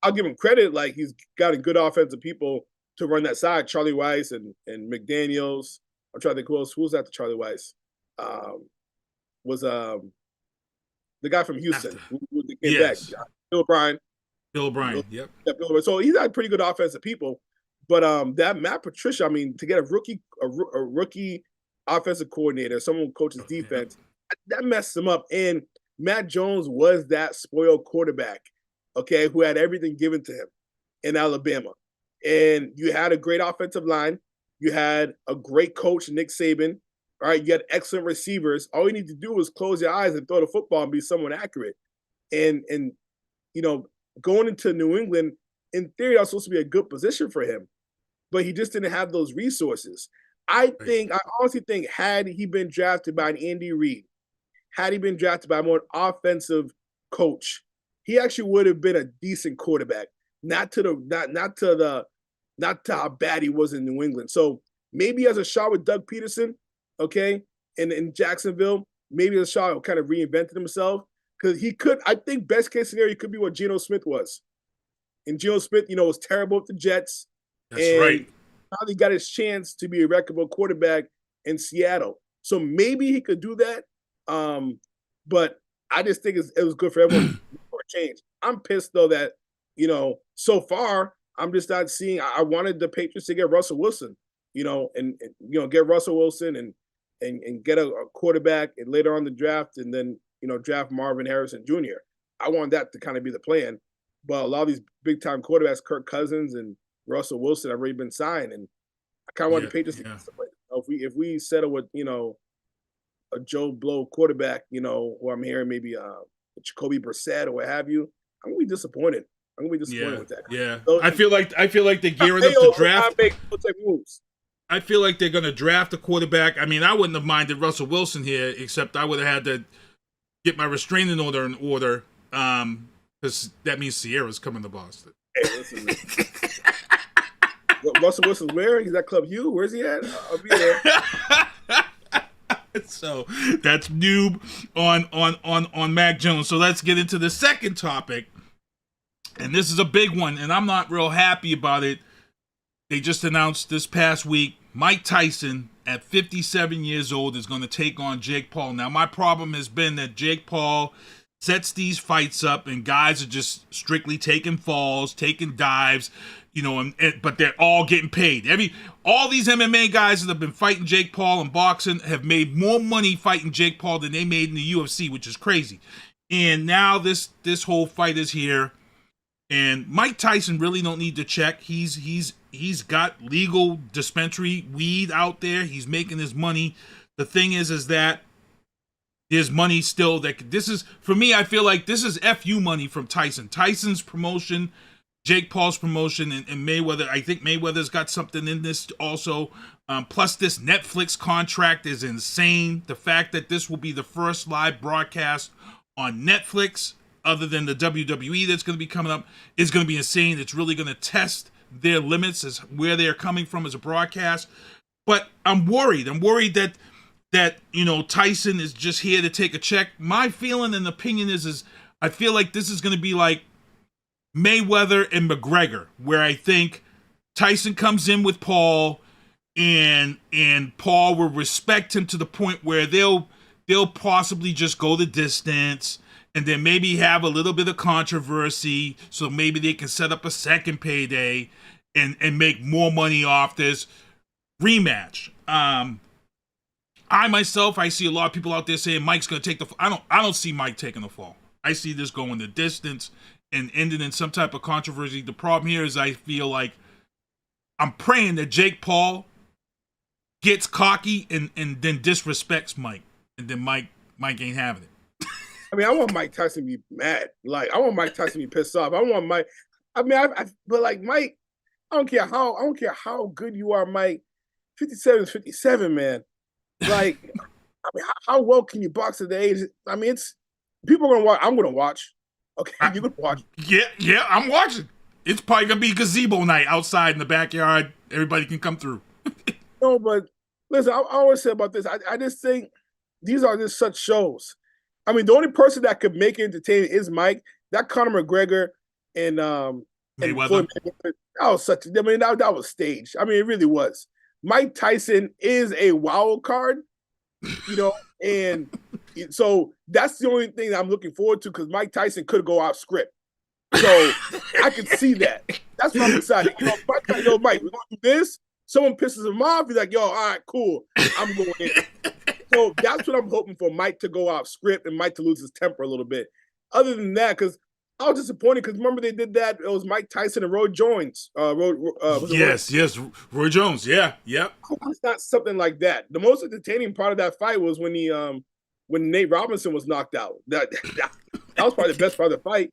I'll give him credit. Like, he's got a good offensive people to run that side. Charlie Weiss and McDaniels. I'm trying to think who's after Charlie Weiss. Was the guy from Houston who came back. Bill O'Brien. Yep. Yeah, so he's got pretty good offensive people. But that Matt Patricia, I mean, to get a rookie offensive coordinator, someone who coaches defense that messed him up. And Matt Jones was that spoiled quarterback, okay, who had everything given to him in Alabama. And you had a great offensive line. You had a great coach, Nick Saban. All right, you had excellent receivers. All you need to do is close your eyes and throw the football and be somewhat accurate. And going into New England, in theory, that was supposed to be a good position for him. But he just didn't have those resources. I honestly think had he been drafted by an Andy Reid, had he been drafted by a more offensive coach, he actually would have been a decent quarterback. Not to how bad he was in New England. So maybe as a shot with Doug Peterson, okay, in Jacksonville, maybe as a shot kind of reinvented himself. Because he could, I think best case scenario, he could be what Geno Smith was. And Geno Smith, was terrible with the Jets. That's right. Finally got his chance to be a reputable quarterback in Seattle. So maybe he could do that. But I just think it was good for everyone for a change. I'm pissed though that, so far I'm just not seeing. I wanted the Patriots to get Russell Wilson, and get Russell Wilson and get a quarterback and later on the draft and then draft Marvin Harrison Jr. I want that to kind of be the plan. But a lot of these big time quarterbacks, Kirk Cousins and Russell Wilson, have already been signed, and I kind of want the Patriots to get somebody. If we settle with a Joe Blow quarterback, who I'm hearing maybe Jacoby Brissett or what have you, I'm gonna be disappointed. I'm gonna be disappointed with that. Yeah, so, I feel like they're gearing up to draft. I feel like they're gonna draft a quarterback. I mean, I wouldn't have minded Russell Wilson here, except I would have had to get my restraining order in order, because that means Sierra's coming to Boston. Hey, listen, man. Russell Wilson's where? He's at Club Hugh. Where's he at? I'll be there. So that's Noube on Mac Jones. So let's get into the second topic. And this is a big one, and I'm not real happy about it. They just announced this past week, Mike Tyson, at 57 years old, is going to take on Jake Paul. Now, my problem has been that Jake Paul sets these fights up, and guys are just strictly taking falls, taking dives, but they're all getting paid. All these MMA guys that have been fighting Jake Paul and boxing have made more money fighting Jake Paul than they made in the UFC, which is crazy. And now this whole fight is here. And Mike Tyson really don't need to check. He's got legal dispensary weed out there. He's making his money. The thing is that there's money still this is, for me, I feel like this is FU money from Tyson. Tyson's promotion, Jake Paul's promotion, and Mayweather. I think Mayweather's got something in this also. Plus this Netflix contract is insane. The fact that this will be the first live broadcast on Netflix, other than the WWE that's going to be coming up, is going to be insane. It's really going to test their limits as where they're coming from as a broadcast. But I'm worried. I'm worried that Tyson is just here to take a check. My feeling and opinion is I feel like this is going to be like Mayweather and McGregor, where I think Tyson comes in with Paul, and Paul will respect him to the point where they'll possibly just go the distance. And then maybe have a little bit of controversy, so maybe they can set up a second payday and make more money off this rematch. I see a lot of people out there saying Mike's going to take the fall. I don't see Mike taking the fall. I see this going the distance and ending in some type of controversy. The problem here is I feel like I'm praying that Jake Paul gets cocky and then disrespects Mike, and then Mike ain't having it. I mean, I want Mike Tyson to be mad. Like, I want Mike Tyson to be pissed off. But Mike, I don't care how good you are, Mike. 57 is 57, man. Like, I mean, how well can you box at the age? I mean, people are gonna watch. I'm gonna watch. Okay, you're gonna watch. Yeah, I'm watching. It's probably gonna be gazebo night outside in the backyard. Everybody can come through. No, but listen, I always say about this. I just think these are just such shows. I mean, the only person that could make it entertaining is Mike. That Conor McGregor and Mayweather. That was that was staged. I mean, it really was. Mike Tyson is a wild card, and so that's the only thing that I'm looking forward to, because Mike Tyson could go off script. So I can see that. That's what I'm excited. Mike, we're gonna do this. Someone pisses him off. He's like, yo, all right, cool. I'm going in. So that's what I'm hoping for, Mike to go off script and Mike to lose his temper a little bit. Other than that, because I was disappointed because remember they did that. It was Mike Tyson and Roy Jones. Yes, Roy Jones. Yeah, yep. It's not something like that. The most entertaining part of that fight was when when Nate Robinson was knocked out. That was probably the best part of the fight.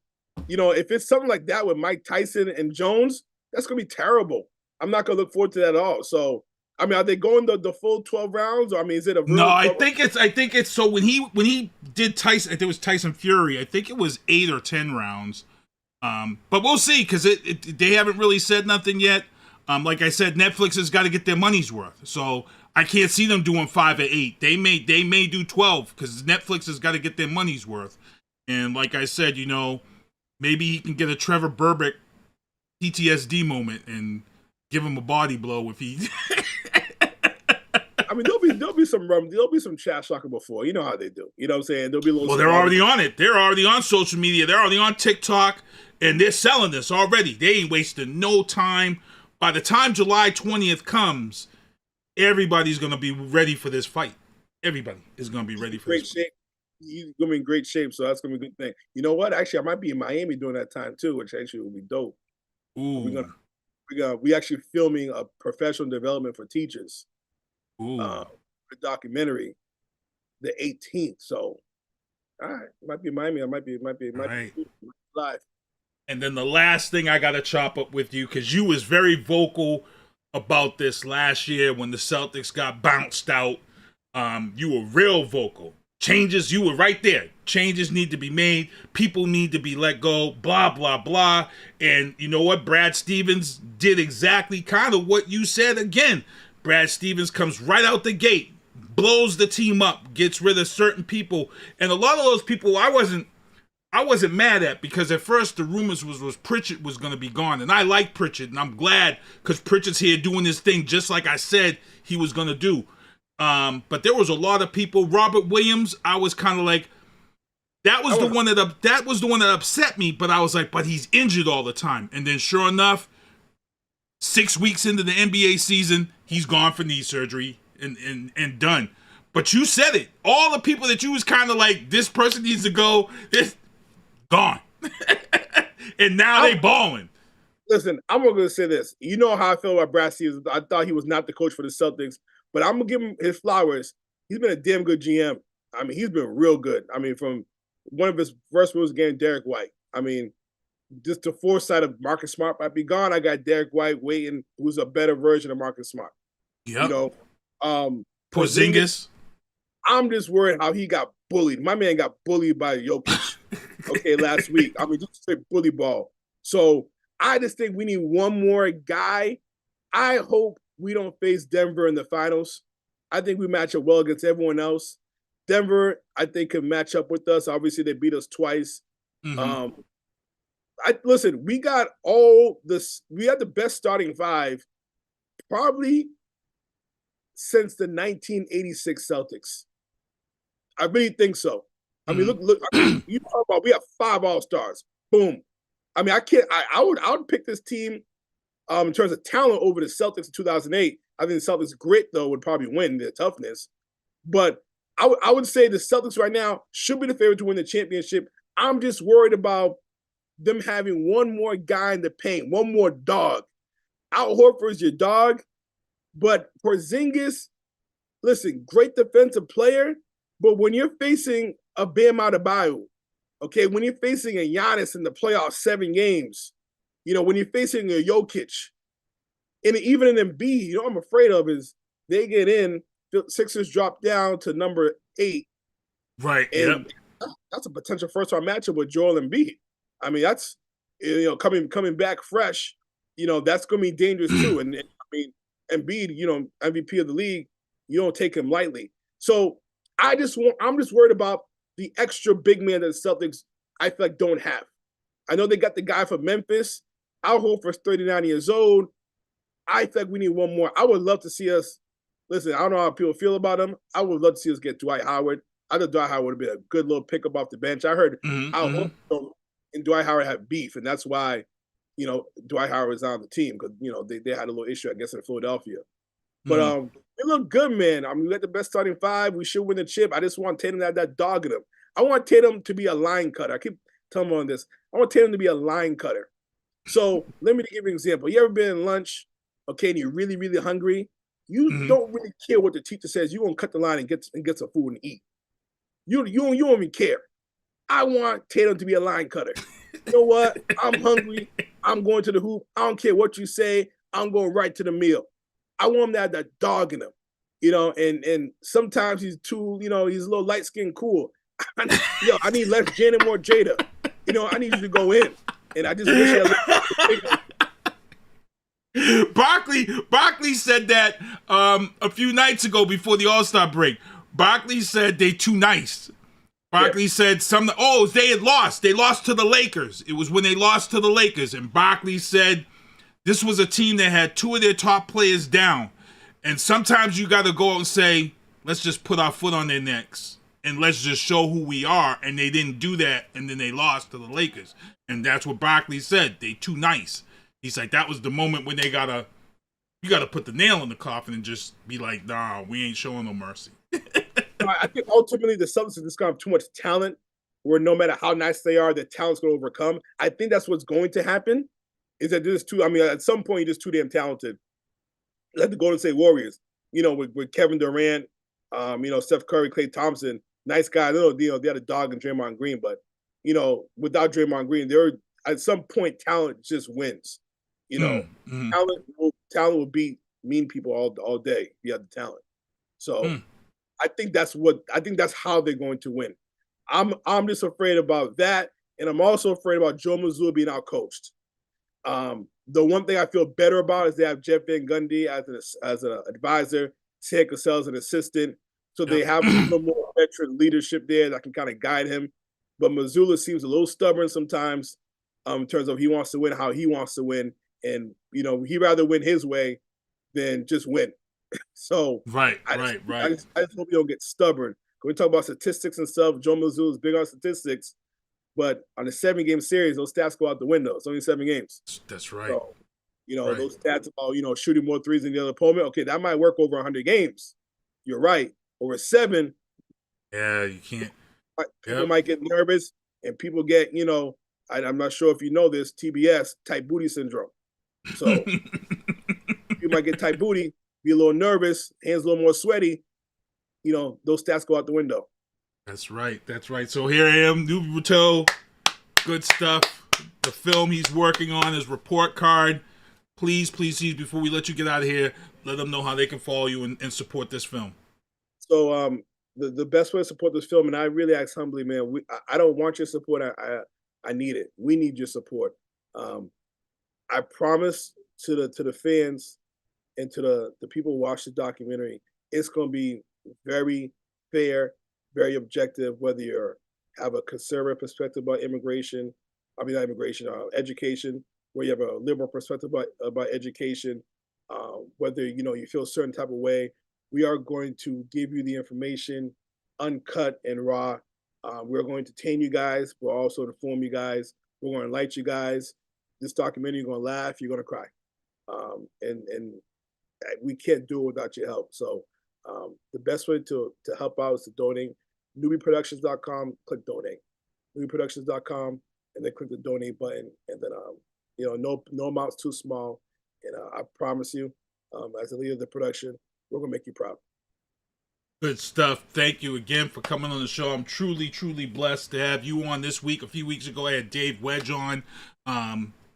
You know, if it's something like that with Mike Tyson and Jones, that's gonna be terrible. I'm not gonna look forward to that at all. So, I mean, are they going the full 12 rounds? Or I mean, is it a real No, I think it's so when he did Tyson, I think it was Tyson Fury. I think it was 8 or 10 rounds. But we'll see because they haven't really said nothing yet. Like I said, Netflix has got to get their money's worth. So I can't see them doing 5 or 8. They may do 12 because Netflix has got to get their money's worth. And like I said, you know, maybe he can get a Trevor Burbick PTSD moment and give him a body blow if he. I mean, there'll be some trash talking before. You know how they do. You know what I'm saying? There'll be a little. Well, they're already on it. They're already on social media. They're already on TikTok, and they're selling this already. They ain't wasting no time. By the time July 20th comes, everybody's gonna be ready for this fight. Everybody is gonna be ready for this fight. He's gonna be in great shape, so that's gonna be a good thing. You know what? Actually, I might be in Miami during that time too, which actually will be dope. Ooh. We actually filming a professional development for teachers. Ooh. A documentary, the 18th. So, all right, it might be Miami. It might be live. And then the last thing I gotta chop up with you because you was very vocal about this last year when the Celtics got bounced out. You were real vocal. Changes, you were right there. Changes need to be made. People need to be let go. Blah blah blah. And you know what? Brad Stevens did exactly kind of what you said again. Brad Stevens comes right out the gate, blows the team up, gets rid of certain people, and a lot of those people I wasn't mad at because at first the rumors was Pritchard was going to be gone, and I like Pritchard, and I'm glad because Pritchard's here doing his thing just like I said he was going to do. But there was a lot of people. Robert Williams, I was kind of like, that was the one that upset me. But I was like, but he's injured all the time, and then sure enough. 6 weeks into the NBA season, he's gone for knee surgery and done. But you said it. All the people that you was kind of like, this person needs to go, this gone. And now they balling. Listen, I'm going to say this. You know how I feel about Brad Stevens. I thought he was not the coach for the Celtics, but I'm going to give him his flowers. He's been a damn good GM. I mean, he's been real good. I mean, from one of his first moves against Derek White. I mean, just the foresight of Marcus Smart might be gone. I got Derek White waiting, who's a better version of Marcus Smart. Yep. You know, Porzingis. I'm just worried how he got bullied. My man got bullied by Jokic. Okay, last week. I mean, just straight bully ball. So I just think we need one more guy. I hope we don't face Denver in the finals. I think we match up well against everyone else. Denver, I think, can match up with us. Obviously, they beat us twice. Mm-hmm. Listen, we got all this. We had the best starting five probably since the 1986 Celtics. I really think so. I mean, look. I mean, you talk about we have 5 All-Stars. Boom. I mean, I would pick this team in terms of talent over the Celtics in 2008. I think the Celtics' grit though would probably win their toughness, but I would say the Celtics right now should be the favorite to win the championship. I'm just worried about them having one more guy in the paint, one more dog. Al Horford's your dog, but Porzingis, listen, great defensive player, but when you're facing a Bam Adebayo, okay, when you're facing a Giannis in the playoffs 7 games, you know, when you're facing a Jokic, and even an Embiid, you know what I'm afraid of is they get in, the Sixers drop down to number 8. Right, and that's a potential first-round matchup with Joel Embiid. I mean, that's, you know, coming back fresh, you know, that's going to be dangerous too. And I mean, Embiid, you know, MVP of the league, you don't take him lightly. So I'm just worried about the extra big man that the Celtics, I feel like, don't have. I know they got the guy from Memphis. Al Horford's 39 years old. I feel like we need one more. I would love to see us, listen, I don't know how people feel about him. I would love to see us get Dwight Howard. I thought Dwight Howard would be a good little pickup off the bench. I heard Al Horford and Dwight Howard have beef, and that's why, you know, Dwight Howard is on the team because, you know, they had a little issue, I guess, in Philadelphia. But we look good, man. I mean, we got the best starting five. We should win the chip. I just want Tatum to have that dog in him. I want Tatum to be a line cutter. I keep telling him on this. I want Tatum to be a line cutter. So let me give you an example. You ever been in lunch, okay, and you're really, really hungry? You don't really care what the teacher says. You're gonna cut the line and get some food and eat. You don't even care. I want Tatum to be a line cutter. You know what? I'm hungry. I'm going to the hoop. I don't care what you say. I'm going right to the meal. I want him to have that dog in him, you know, and sometimes he's too, you know, he's a little light-skinned cool. I need less Jen and more Jada. You know, I need you to go in. And I just wish Barkley said that a few nights ago before the All-Star break. Barkley said they too nice. Barkley said they had lost. They lost to the Lakers. It was when they lost to the Lakers. And Barkley said this was a team that had two of their top players down. And sometimes you got to go out and say, let's just put our foot on their necks and let's just show who we are. And they didn't do that. And then they lost to the Lakers. And that's what Barkley said. They too nice. He's like, that was the moment when you got to put the nail in the coffin and just be like, nah, we ain't showing no mercy. I think ultimately the Celtics are just going to have too much talent where no matter how nice they are, the talent's going to overcome. I think that's what's going to happen is that there's two. I mean, at some point, you're just too damn talented. Like the Golden State Warriors, you know, with Kevin Durant, you know, Steph Curry, Klay Thompson, nice guy. They had a dog in Draymond Green, but, you know, without Draymond Green, at some point, talent just wins. You know, talent will beat mean people all day if you have the talent. So I think that's how they're going to win. I'm just afraid about that, and I'm also afraid about Joe Mazzulla being outcoached. The one thing I feel better about is they have Jeff Van Gundy as an advisor, Ted Cassell as an assistant, so they have a little more veteran leadership there that can kind of guide him. But Mazzulla seems a little stubborn sometimes in terms of he wants to win how he wants to win, and you know he'd rather win his way than just win. So I just hope you don't get stubborn. When we talk about statistics and stuff, Joe Mazzulla is big on statistics, but on a 7-game series, those stats go out the window. It's only 7 games. That's right. So, you know, those stats about, you know, shooting more threes than the other opponent, okay, that might work over 100 games. You're right. Over 7. Yeah, you can't. People might get nervous, and people get, you know, I'm not sure if you know this, TBS, tight booty syndrome. So you might get tight booty, be a little nervous, hands a little more sweaty, you know, those stats go out the window. That's right. So here I am, Noube Rateau. Good stuff. The film he's working on, his report card. Please, before we let you get out of here, let them know how they can follow you and support this film. So the best way to support this film, and I really ask humbly, man, I don't want your support. I need it. We need your support. I promise to the fans and to the people who watch the documentary, it's going to be very fair, very objective, whether you have a conservative perspective about education, where you have a liberal perspective about education, whether, you know, you feel a certain type of way. We are going to give you the information uncut and raw. We're going to tame you guys, but also to inform you guys. We're going to enlighten you guys. This documentary, you're going to laugh, you're going to cry. And we can't do it without your help. So the best way to help out is to donate. NoubeProductions.com, click donate. NoubeProductions.com, and then click the donate button. And then, you know, no amount's too small. And I promise you, as the leader of the production, we're going to make you proud. Good stuff. Thank you again for coming on the show. I'm truly, truly blessed to have you on this week. A few weeks ago, I had Dave Wedge on.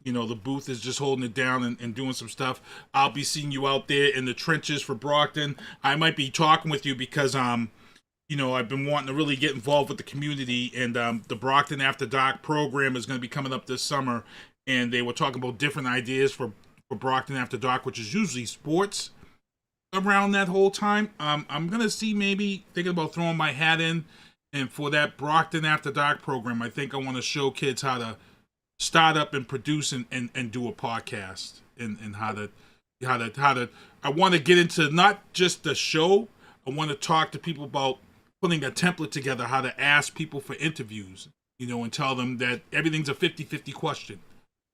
You know, the booth is just holding it down and doing some stuff. I'll be seeing you out there in the trenches for Brockton. I might be talking with you because, you know, I've been wanting to really get involved with the community, and the Brockton After Dark program is going to be coming up this summer, and they were talking about different ideas for Brockton After Dark, which is usually sports around that whole time. I'm going to see, maybe thinking about throwing my hat in, and for that Brockton After Dark program, I think I want to show kids how to start up and produce and do a podcast, and how to I want to get into not just the show. I want to talk to people about putting a template together, how to ask people for interviews, you know, and tell them that everything's a 50-50 question.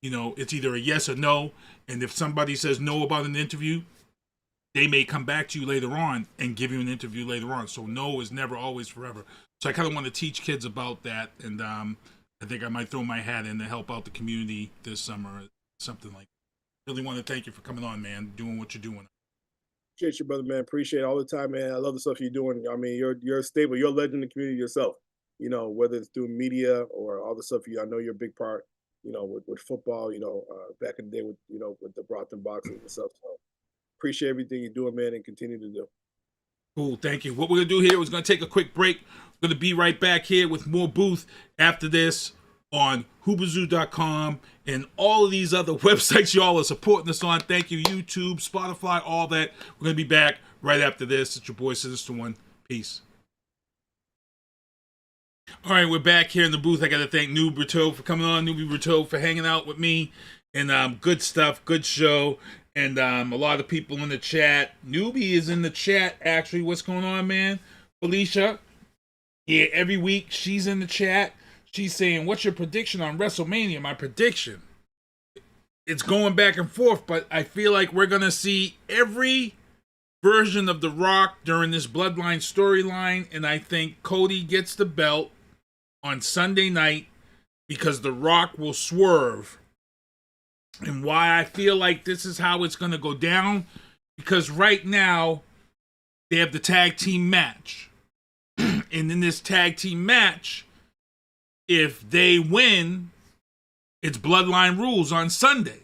You know, it's either a yes or no, and if somebody says no about an interview, they may come back to you later on and give you an interview later on. So no is never always forever. So I kind of want to teach kids about that, and I think I might throw my hat in to help out the community this summer, something like that. Really want to thank you for coming on, man, doing what you're doing. Appreciate you, brother, man. Appreciate it all the time, man. I love the stuff you're doing. I mean, you're a staple. You're a legend in the community yourself. You know, whether it's through media or all the stuff I know you're a big part, you know, with football, you know, back in the day with the Brockton boxing and stuff. So appreciate everything you're doing, man, and continue to do. Cool, thank you. What we're going to do here is going to take a quick break. We're going to be right back here with more Booth after this on Hoobazoo.com and all of these other websites y'all are supporting us on. Thank you, YouTube, Spotify, all that. We're going to be back right after this. It's your boy, Sinister One. Peace. All right, we're back here in the booth. I got to thank Noube Rateau for coming on, Noube Rateau for hanging out with me, and good stuff, good show, and a lot of people in the chat. Newbie is in the chat, actually. What's going on, man? Felicia, yeah, every week she's in the chat. She's saying, what's your prediction on WrestleMania? My prediction, it's going back and forth, but I feel like we're going to see every version of The Rock during this Bloodline storyline, and I think Cody gets the belt on Sunday night because The Rock will swerve. And why I feel like this is how it's going to go down, because right now they have the tag team match. And in this tag team match, if they win, it's Bloodline rules on Sunday.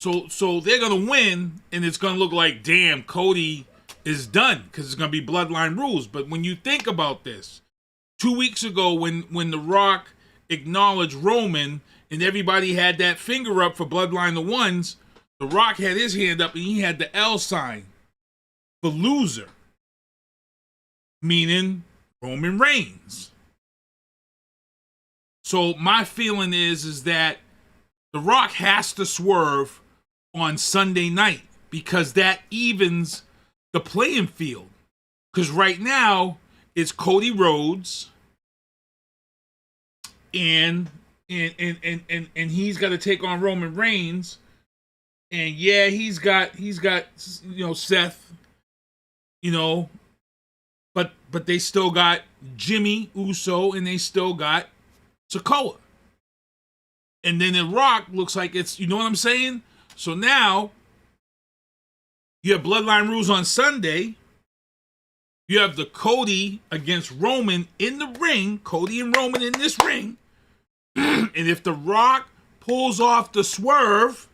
So they're going to win, and it's going to look like, damn, Cody is done, because it's going to be Bloodline rules. But when you think about this, 2 weeks ago when The Rock acknowledged Roman and everybody had that finger up for Bloodline the Ones, The Rock had his hand up and he had the L sign for loser, meaning Roman Reigns. So my feeling is that The Rock has to swerve on Sunday night because that evens the playing field. Because right now it's Cody Rhodes and he's got to take on Roman Reigns. And yeah, he's got Seth, but they still got Jimmy Uso and they still got Sikoa. And then The Rock looks like it's, you know what I'm saying? So now you have Bloodline rules on Sunday. You have the Cody against Roman in the ring. Cody and Roman in this ring. And if The Rock pulls off the swerve,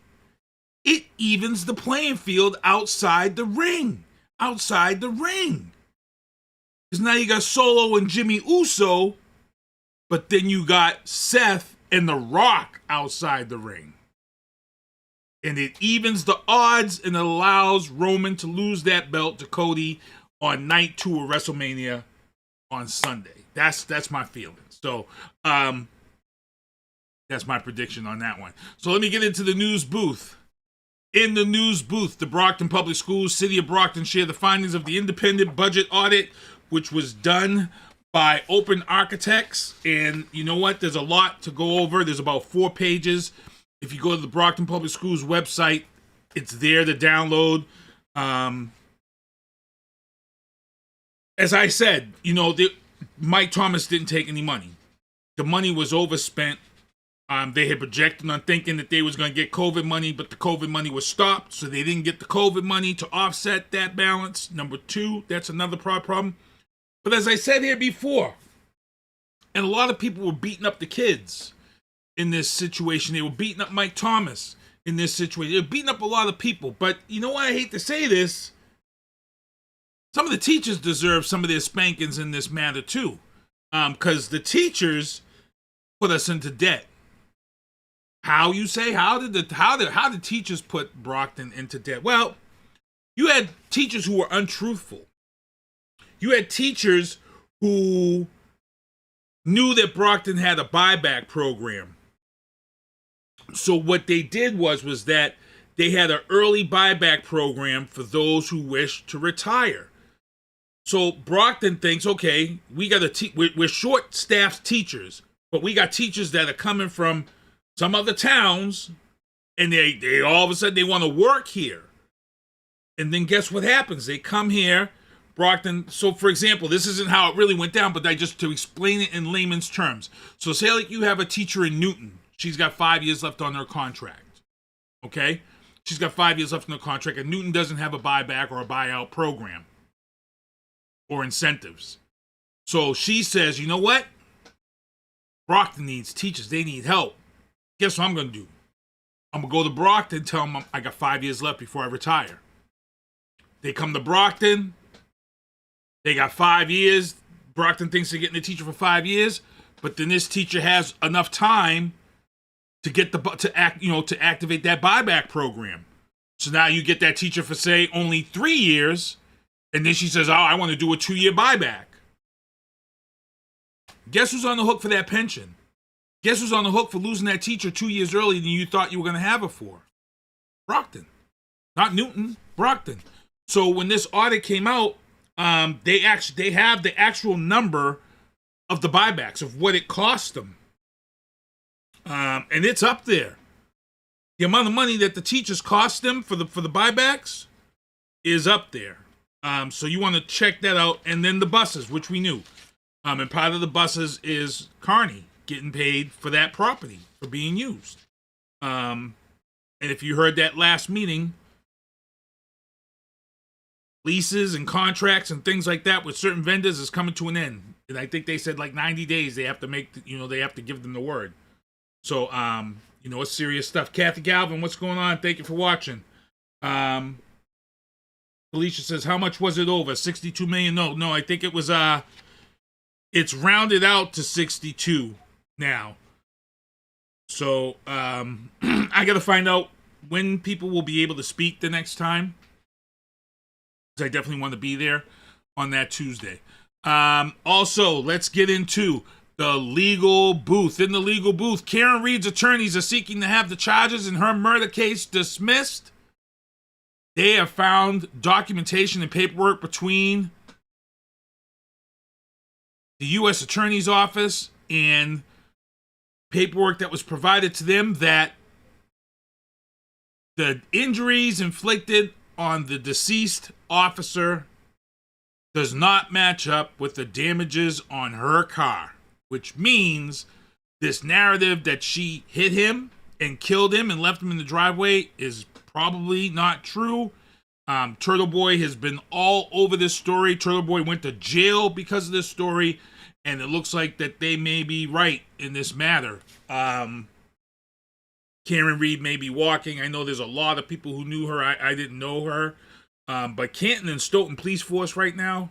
it evens the playing field outside the ring. Outside the ring. Because now you got Solo and Jimmy Uso, but then you got Seth and The Rock outside the ring. And it evens the odds and allows Roman to lose that belt to Cody on night 2 of WrestleMania on Sunday. That's my feeling. So that's my prediction on that one. So let me get into the news booth. In the news booth, the Brockton Public Schools, City of Brockton, share the findings of the independent budget audit, which was done by Open Architects. And you know what? There's a lot to go over. There's about 4 pages. If you go to the Brockton Public Schools website, it's there to download. As I said, Mike Thomas didn't take any money. The money was overspent. They had projected on thinking that they was going to get COVID money, but the COVID money was stopped, so they didn't get the COVID money to offset that balance. Number 2, that's another problem. But as I said here before, and a lot of people were beating up the kids in this situation. They were beating up Mike Thomas in this situation. They were beating up a lot of people. But you know what? I hate to say this. Some of the teachers deserve some of their spankings in this matter too. Because the teachers put us into debt. How you say? How did teachers put Brockton into debt? Well, you had teachers who were untruthful. You had teachers who knew that Brockton had a buyback program. So what they did was that they had an early buyback program for those who wish to retire. So Brockton thinks, okay, we got we're short-staffed teachers, but we got teachers that are coming from some other towns And they all of a sudden they want to work here. And then guess what happens? They come here, Brockton. So for example, this isn't how it really went down, but just to explain it in layman's terms. So say like you have a teacher in Newton. She's got 5 years left on her contract. Okay? She's got 5 years left on her contract, and Newton doesn't have a buyback or a buyout program or incentives. So she says, you know what? Brockton needs teachers. They need help. Guess what I'm going to do? I'm going to go to Brockton and tell them I got 5 years left before I retire. They come to Brockton. They got 5 years. Brockton thinks they're getting a teacher for 5 years, but then this teacher has enough time to get to activate that buyback program. So now you get that teacher for say only 3 years, and then she says, "Oh, I want to do a 2-year buyback." Guess who's on the hook for that pension? Guess who's on the hook for losing that teacher 2 years earlier than you thought you were going to have her for? Brockton, not Newton. Brockton. So when this audit came out, they have the actual number of the buybacks of what it cost them, and it's up there. The amount of money that the teachers cost them for the buybacks is up there. So you want to check that out, and then the buses, which we knew, and part of the buses is Kearney getting paid for that property for being used. And if you heard that last meeting, leases and contracts and things like that with certain vendors is coming to an end. And I think they said like 90 days they have to they have to give them the word. So, it's serious stuff. Kathy Galvin, what's going on? Thank you for watching. Felicia says, how much was it over? 62 million? No, I think it was, it's rounded out to 62 now. So, I got to find out when people will be able to speak the next time. I definitely want to be there on that Tuesday. Also, let's get into the legal booth. In the legal booth, Karen Reed's attorneys are seeking to have the charges in her murder case dismissed. They have found documentation and paperwork between the U.S. Attorney's Office and paperwork that was provided to them that the injuries inflicted on the deceased officer does not match up with the damages on her car, which means this narrative that she hit him and killed him and left him in the driveway is probably not true. Turtle Boy has been all over this story. Turtle Boy went to jail because of this story, and it looks like that they may be right in this matter. Karen Reed may be walking. I know there's a lot of people who knew her. I didn't know her. But Canton and Stoughton Police Force right now,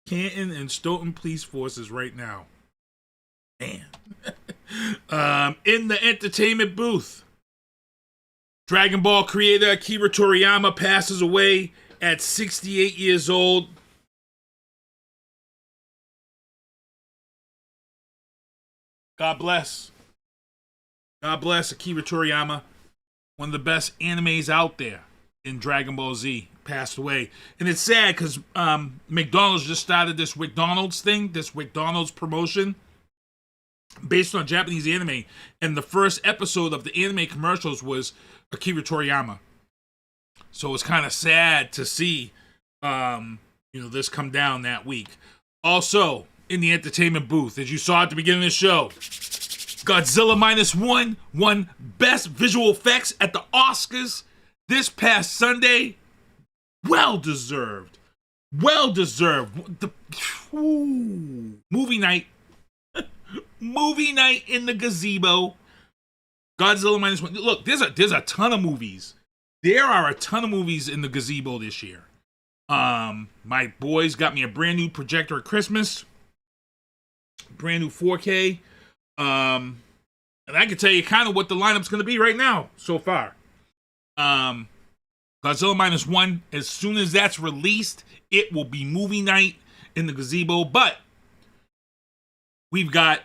Canton and Stoughton Police Forces right now. Man. In the entertainment booth, Dragon Ball creator Akira Toriyama passes away at 68 years old. God bless. God bless Akira Toriyama. One of the best animes out there in Dragon Ball Z. Passed away. And it's sad because McDonald's just started this McDonald's thing, this McDonald's promotion based on Japanese anime. And the first episode of the anime commercials was Akira Toriyama. So it's kind of sad to see, this come down that week. Also, in the entertainment booth, as you saw at the beginning of the show, Godzilla -1 won Best Visual Effects at the Oscars this past Sunday. Well deserved. Well deserved. Movie night. Movie night in the gazebo. Godzilla -1. Look, there's a ton of movies. There are a ton of movies in the gazebo this year. My boys got me a brand new projector at Christmas. Brand new 4K. And I can tell you kind of what the lineup's going to be right now so far. Godzilla -1, as soon as that's released, it will be movie night in the gazebo. But we've got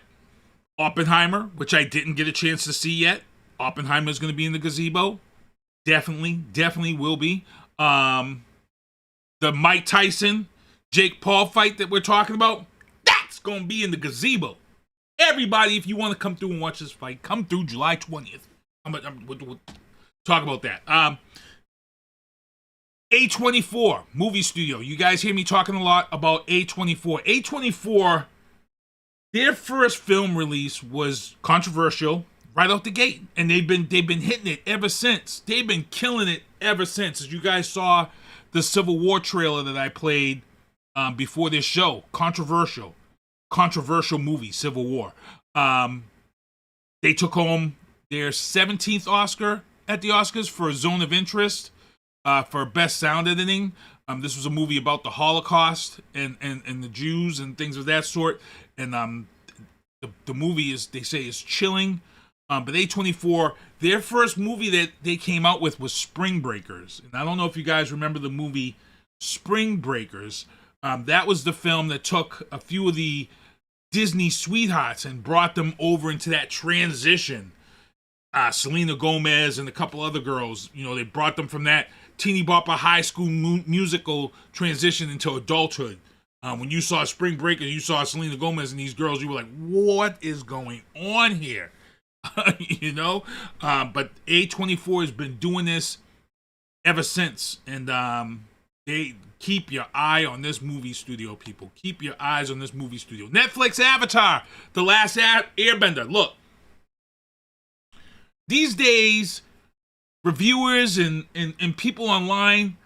Oppenheimer, which I didn't get a chance to see yet. Oppenheimer is going to be in the gazebo. Definitely will be. The Mike Tyson, Jake Paul fight that we're talking about, that's going to be in the gazebo. Everybody, if you want to come through and watch this fight, come through July 20th. We'll talk about that. A24 movie studio. You guys hear me talking a lot about A24. A24, their first film release was controversial right out the gate, and they've been hitting it ever since. They've been killing it ever since. As you guys saw the Civil War trailer that I played before this show, controversial movie, Civil War. They took home their 17th Oscar at the Oscars for Zone of Interest for Best Sound Editing. This was a movie about the Holocaust and the Jews and things of that sort. And the movie they say is chilling. But A24, their first movie that they came out with was Spring Breakers. And I don't know if you guys remember the movie Spring Breakers. That was the film that took a few of the Disney sweethearts and brought them over into that transition. Selena Gomez and a couple other girls, they brought them from that teeny bopper high school musical transition into adulthood. When you saw Spring Breakers, you saw Selena Gomez and these girls, you were like, what is going on here? But A24 has been doing this ever since. And they keep your eye on this movie studio, people. Keep your eyes on this movie studio. Netflix Avatar, The Last Airbender. Look, these days, reviewers and people online,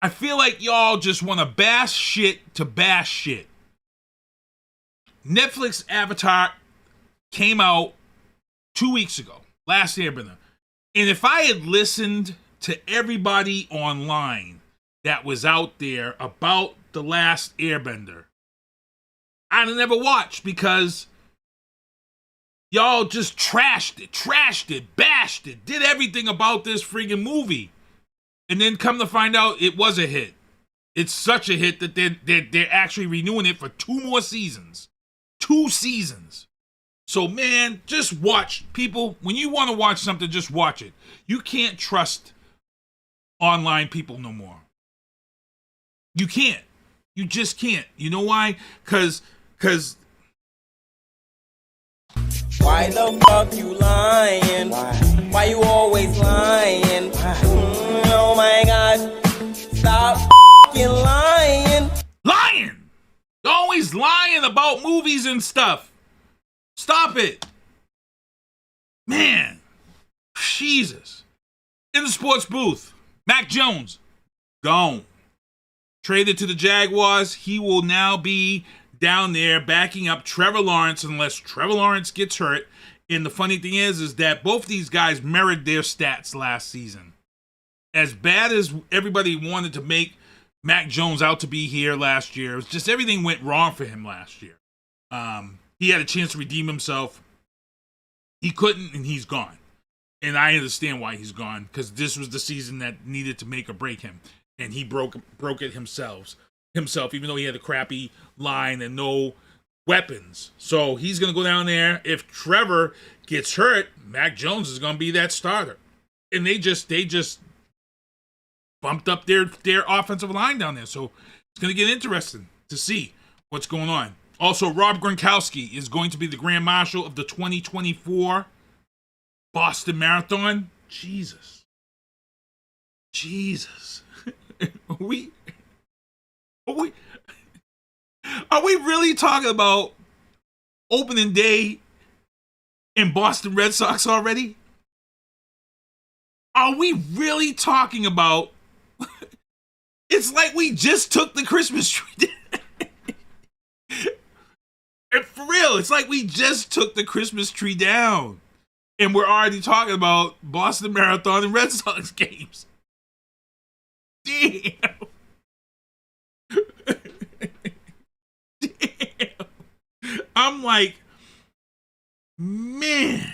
I feel like y'all just want to bash shit to bash shit. Netflix Avatar came out 2 weeks ago, Last Airbender. And if I had listened to everybody online that was out there about The Last Airbender, I'd have never watched, because y'all just trashed it, bashed it, did everything about this friggin' movie. And then come to find out it was a hit. It's such a hit that they're actually renewing it for 2 more seasons. 2 seasons. So, man, just watch. People, when you want to watch something, just watch it. You can't trust online people no more. You can't. You just can't. You know why? Because why the fuck you lying? Why you always lying? Oh my gosh. Stop fucking lying. Lying! You're always lying about movies and stuff. Stop it. Man. Jesus. In the sports booth, Mac Jones, gone. Traded to the Jaguars. He will now be down there backing up Trevor Lawrence unless Trevor Lawrence gets hurt. And the funny thing is that both these guys mirrored their stats last season. As bad as everybody wanted to make Mac Jones out to be here last year, it was just everything went wrong for him last year. He had a chance to redeem himself. He couldn't, and he's gone. And I understand why he's gone, because this was the season that needed to make or break him. And he broke it himself, even though he had a crappy line and no weapons. So he's going to go down there. If Trevor gets hurt, Mac Jones is going to be that starter. And they just bumped up their offensive line down there. So it's going to get interesting to see what's going on. Also, Rob Gronkowski is going to be the Grand Marshal of the 2024 Boston Marathon. Jesus. Are we really talking about opening day in Boston Red Sox already? Are we really talking about... It's like we just took the Christmas tree down. And for real, it's like we just took the Christmas tree down. And we're already talking about Boston Marathon and Red Sox games. Damn. I'm like, man,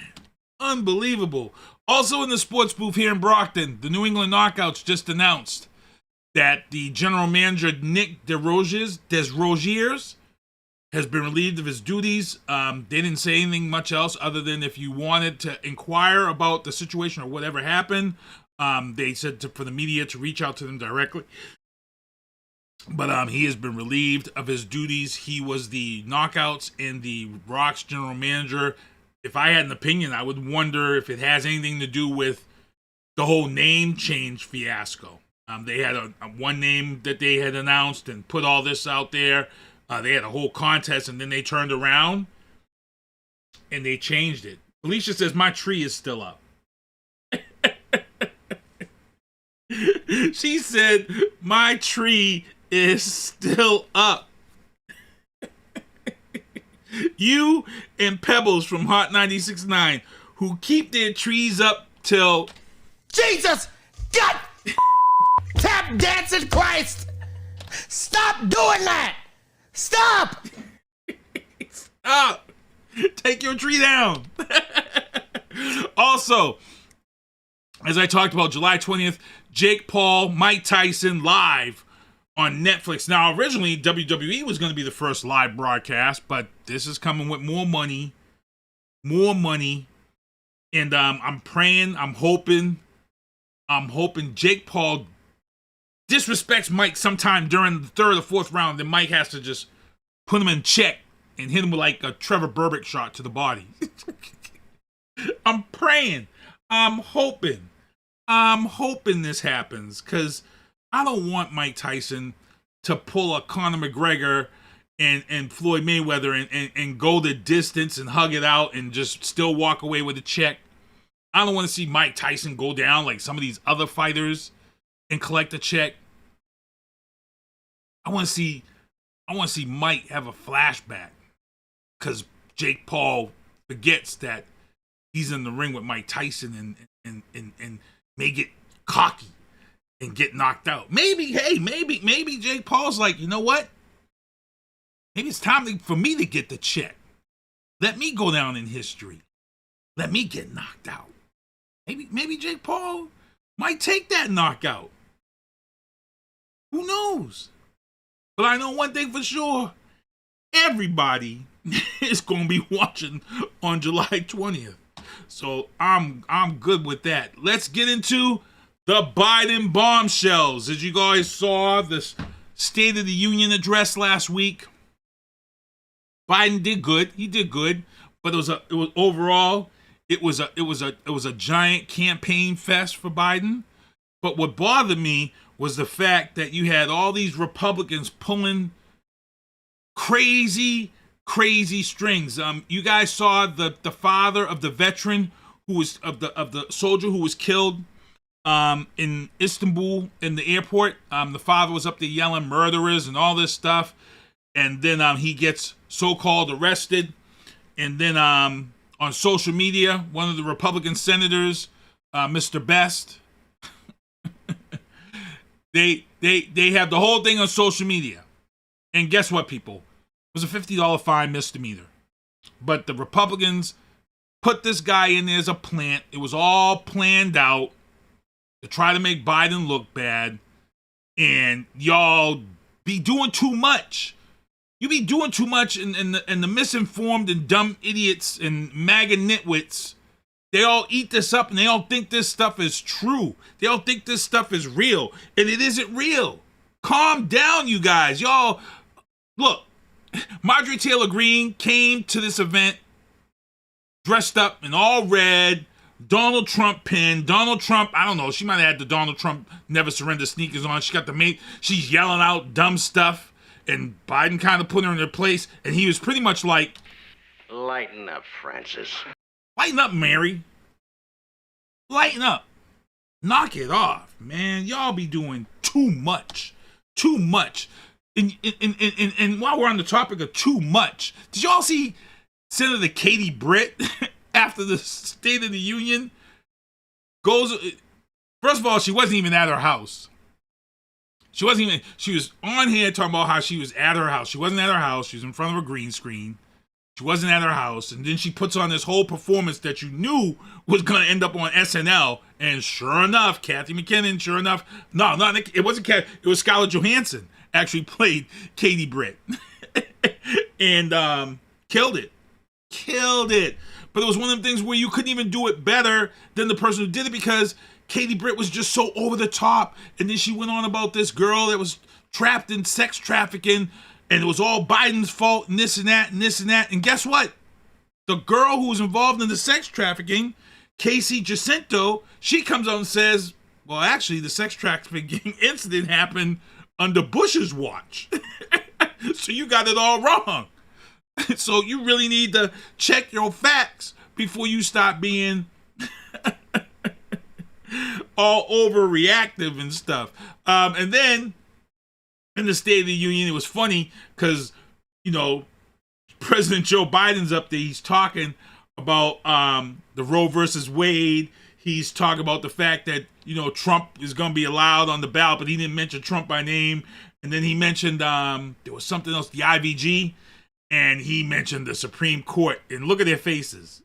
unbelievable. Also in the sports booth here in Brockton, the New England Knockouts just announced that the general manager, Nick Desrosiers, has been relieved of his duties. They didn't say anything much else other than if you wanted to inquire about the situation or whatever happened, they said for the media to reach out to them directly. But he has been relieved of his duties. He was the Knockouts and the Rock's general manager. If I had an opinion, I would wonder if it has anything to do with the whole name change fiasco. They had a one name that they had announced and put all this out there. They had a whole contest, and then they turned around and they changed it. Alicia says, my tree is still up. She said, my tree is still up. You and Pebbles from Hot 96.9, who keep their trees up till... Jesus! God! Tap dancing Christ! Stop doing that! Stop! Stop! Take your tree down. Also, as I talked about, July 20th, Jake Paul, Mike Tyson live on Netflix. Now, originally, WWE was going to be the first live broadcast, but this is coming with more money. And I'm praying, I'm hoping Jake Paul disrespects Mike sometime during the third or fourth round, then Mike has to just put him in check and hit him with like a Trevor Burbick shot to the body. I'm praying. I'm hoping this happens, because I don't want Mike Tyson to pull a Conor McGregor and Floyd Mayweather and go the distance and hug it out and just still walk away with a check. I don't want to see Mike Tyson go down like some of these other fighters and collect a check. I want to see Mike have a flashback, because Jake Paul forgets that he's in the ring with Mike Tyson and may get cocky and get knocked out. Maybe Jake Paul's like, you know what? Maybe it's time for me to get the check. Let me go down in history. Let me get knocked out. Maybe Jake Paul might take that knockout. Who knows? But I know one thing for sure. Everybody is going to be watching on July 20th. So I'm good with that. Let's get into the Biden bombshells. As you guys saw, this State of the Union address last week, Biden did good. He did good, but it was a giant campaign fest for Biden. But what bothered me was the fact that you had all these Republicans pulling crazy strings. You guys saw the father of the veteran who was of the soldier who was killed in Istanbul in the airport. The father was up there yelling murderers and all this stuff, and then he gets so-called arrested. And then on social media, one of the Republican senators, Mr. Best, they have the whole thing on social media. And guess what, people? It was a $50 fine misdemeanor. But the Republicans put this guy in there as a plant. It was all planned out to try to make Biden look bad. And y'all be doing too much. You be doing too much, and the misinformed and dumb idiots and MAGA nitwits, they all eat this up and they all think this stuff is true. They all think this stuff is real, and it isn't real. Calm down, you guys. Y'all, look, Marjorie Taylor Greene came to this event dressed up in all red, Donald Trump pin. Donald Trump, I don't know, she might have had the Donald Trump Never Surrender sneakers on. She got the mate, she's yelling out dumb stuff. And Biden kind of put her in her place, and he was pretty much like, lighten up, Francis. Lighten up, Mary. Lighten up. Knock it off, man. Y'all be doing too much. Too much. And while we're on the topic of too much, did y'all see Senator Katie Britt after the State of the Union goes? First of all, she wasn't even at her house. She was on here talking about how she was at her house. She wasn't at her house. She was in front of a green screen. She wasn't at her house. And then she puts on this whole performance that you knew was going to end up on SNL. And sure enough, Kathy McKinnon, it wasn't Kathy. It was Scarlett Johansson actually played Katie Britt. And killed it. But it was one of them things where you couldn't even do it better than the person who did it, because Katie Britt was just so over the top. And then she went on about this girl that was trapped in sex trafficking, and it was all Biden's fault, and this and that, and this and that. And guess what? The girl who was involved in the sex trafficking, Casey Jacinto, she comes out and says, well, actually, the sex trafficking incident happened under Bush's watch. So you got it all wrong. So you really need to check your facts before you start being all overreactive and stuff. And then in the State of the Union, it was funny because, you know, President Joe Biden's up there. He's talking about the Roe versus Wade. He's talking about the fact that, you know, Trump is going to be allowed on the ballot, but he didn't mention Trump by name. And then he mentioned there was something else, the IVG, and he mentioned the Supreme Court. And look at their faces.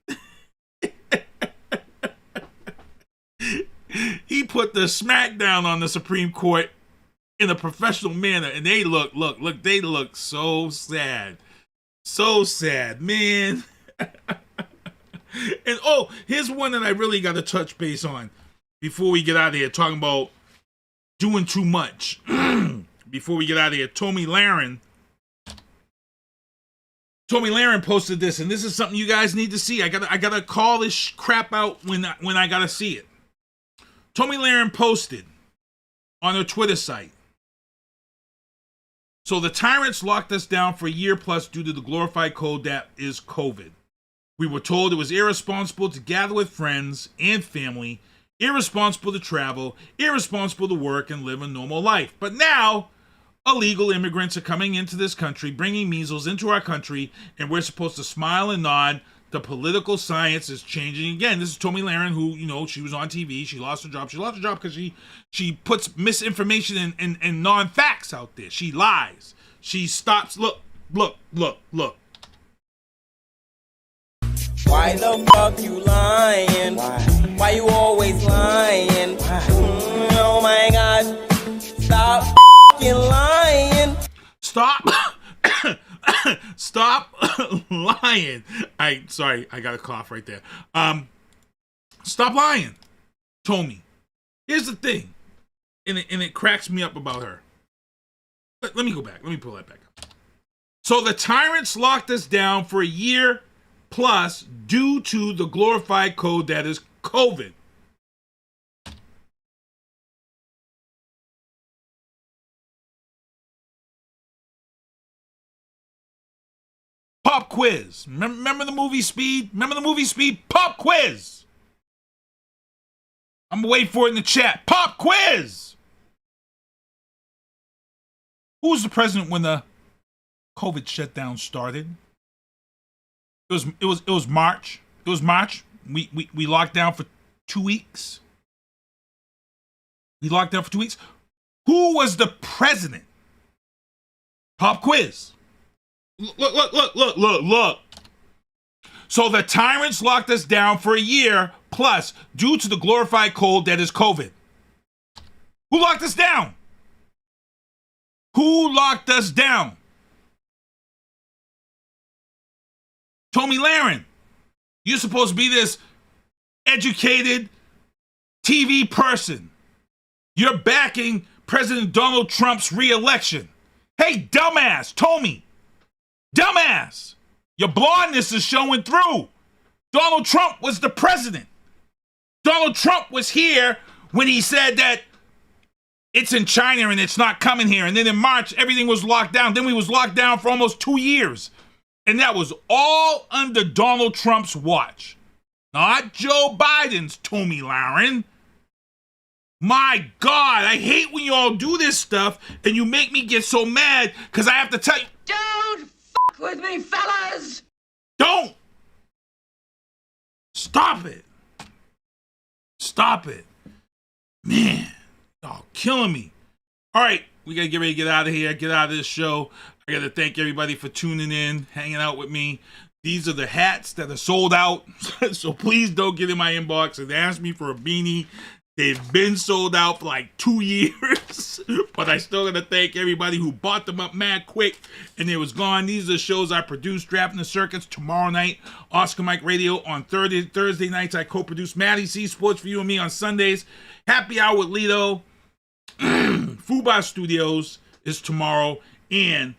He put the smackdown on the Supreme Court in a professional manner, and they look, they look so sad. So sad, man. And oh, here's one that I really got to touch base on before we get out of here, talking about doing too much. Before we get out of here, Tomi Lahren posted this, and this is something you guys need to see. I gotta call this crap out when I gotta see it. Tomi Lahren posted on her Twitter site. So the tyrants locked us down for a year plus due to the glorified code that is COVID. We were told it was irresponsible to gather with friends and family, irresponsible to travel, irresponsible to work and live a normal life. But now, illegal immigrants are coming into this country, bringing measles into our country, and we're supposed to smile and nod. The political science is changing again. This is Tomi Lahren, who, you know, she was on TV. She lost her job. She lost her job because she puts misinformation and non-facts out there. She lies. She stops. Look. Why the fuck you lying? Why you always lying? Oh my God. Stop fucking lying. Stop. Stop lying. Sorry, I got a cough right there. Stop lying, Tomi. Here's the thing, and it cracks me up about her. Let me go back. Let me pull that back up. So the tyrants locked us down for a year plus due to the glorified code that is COVID. Pop quiz. Remember the movie Speed? Pop quiz. I'm waiting for it in the chat. Pop quiz. Who was the president when the COVID shutdown started? It was March. It was March. We locked down for 2 weeks. We locked down for 2 weeks. Who was the president? Pop quiz. Look. So the tyrants locked us down for a year plus due to the glorified code that is COVID. Who locked us down? Who locked us down? Tomi Lahren. You're supposed to be this educated TV person. You're backing President Donald Trump's re-election. Hey, dumbass, Tomi. Dumbass. Your blondness is showing through. Donald Trump was the president. Donald Trump was here when he said that it's in China and it's not coming here. And then in March, everything was locked down. Then we was locked down for almost 2 years. And that was all under Donald Trump's watch. Not Joe Biden's, Tomi Lahren. My God, I hate when you all do this stuff and you make me get so mad because I have to tell you. Don't fuck with me, fellas! Don't! Stop it. Stop it. Man, y'all killing me. All right, we got to get ready to get out of here, get out of this show. I got to thank everybody for tuning in, hanging out with me. These are the hats that are sold out, so please don't get in my inbox and ask me for a beanie. They've been sold out for like 2 years, but I still got to thank everybody who bought them up mad quick, and it was gone. These are the shows I produce, Drafting the Circuits tomorrow night, Oscar Mike Radio on Thursday nights. I co-produce Maddie C Sports for you and me on Sundays, Happy Hour with Lito, Fubar Studios, is tomorrow, and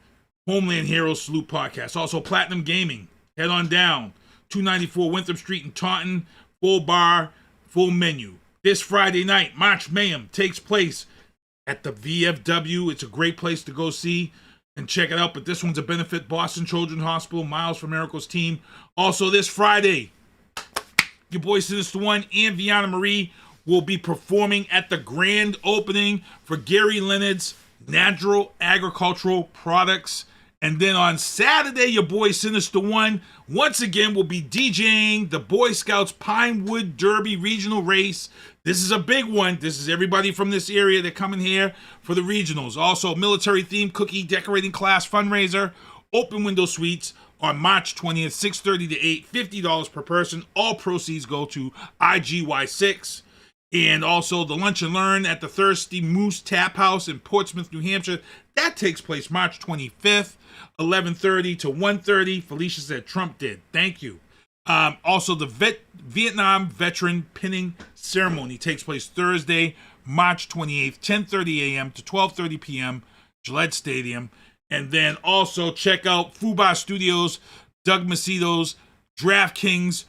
Homeland Heroes Salute Podcast. Also, Platinum Gaming. Head on down. 294 Winthrop Street in Taunton. Full bar, full menu. This Friday night, March Mayhem takes place at the VFW. It's a great place to go see and check it out. But this one's a benefit. Boston Children's Hospital, Miles for Miracles team. Also, this Friday, your boy Sinister One and Viana Marie will be performing at the grand opening for Gary Leonard's Natural Agricultural Products. And then on Saturday, your boy Sinister One once again will be DJing the Boy Scouts Pinewood Derby Regional Race. This is a big one. This is everybody from this area that coming here for the regionals. Also, military-themed cookie decorating class fundraiser, open window suites on March 20th, 6:30 to 8, $50 per person. All proceeds go to IGY6. And also the Lunch and Learn at the Thirsty Moose Tap House in Portsmouth, New Hampshire. That takes place March 25th, 11:30 to 1:30. Felicia said Trump did. Thank you. Also, the Vietnam Veteran Pinning Ceremony takes place Thursday, March 28th, 10:30 a.m. to 12:30 p.m., Gillette Stadium. And then also check out Fubar Studios, Doug Macito's DraftKings,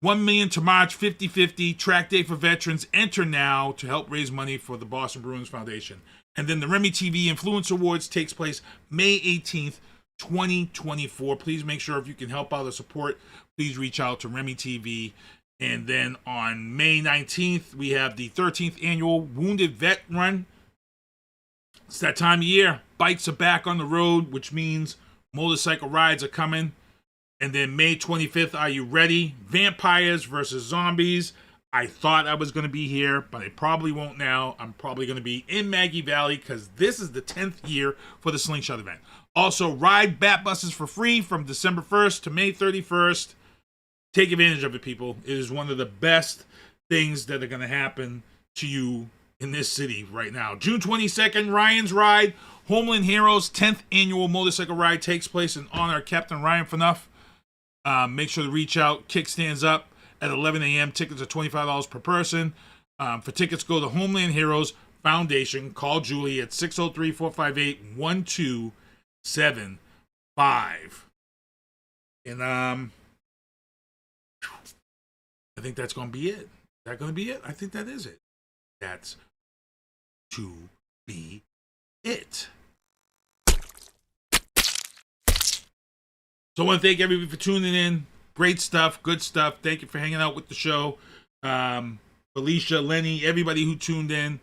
1 million to March, 50-50, track day for veterans. Enter now to help raise money for the Boston Bruins Foundation. And then the Remy TV Influence Awards takes place May 18th, 2024. Please make sure if you can help out or support, please reach out to Remy TV. And then on May 19th, we have the 13th annual Wounded Vet Run. It's that time of year. Bikes are back on the road, which means motorcycle rides are coming. And then May 25th, are you ready? Vampires versus Zombies. I thought I was going to be here, but I probably won't now. I'm probably going to be in Maggie Valley because this is the 10th year for the Slingshot event. Also, ride Bat buses for free from December 1st to May 31st. Take advantage of it, people. It is one of the best things that are going to happen to you in this city right now. June 22nd, Ryan's Ride. Homeland Heroes 10th annual motorcycle ride takes place in honor of Captain Ryan Phaneuf. Make sure to reach out. Kickstands up at 11 a.m. Tickets are $25 per person. For tickets, go to Homeland Heroes Foundation. Call Julie at 603-458-1275. And I think that's going to be it. Is that going to be it? I think that is it. That's to be it. So I want to thank everybody for tuning in. Great stuff, good stuff. Thank you for hanging out with the show. Felicia, Lenny, everybody who tuned in.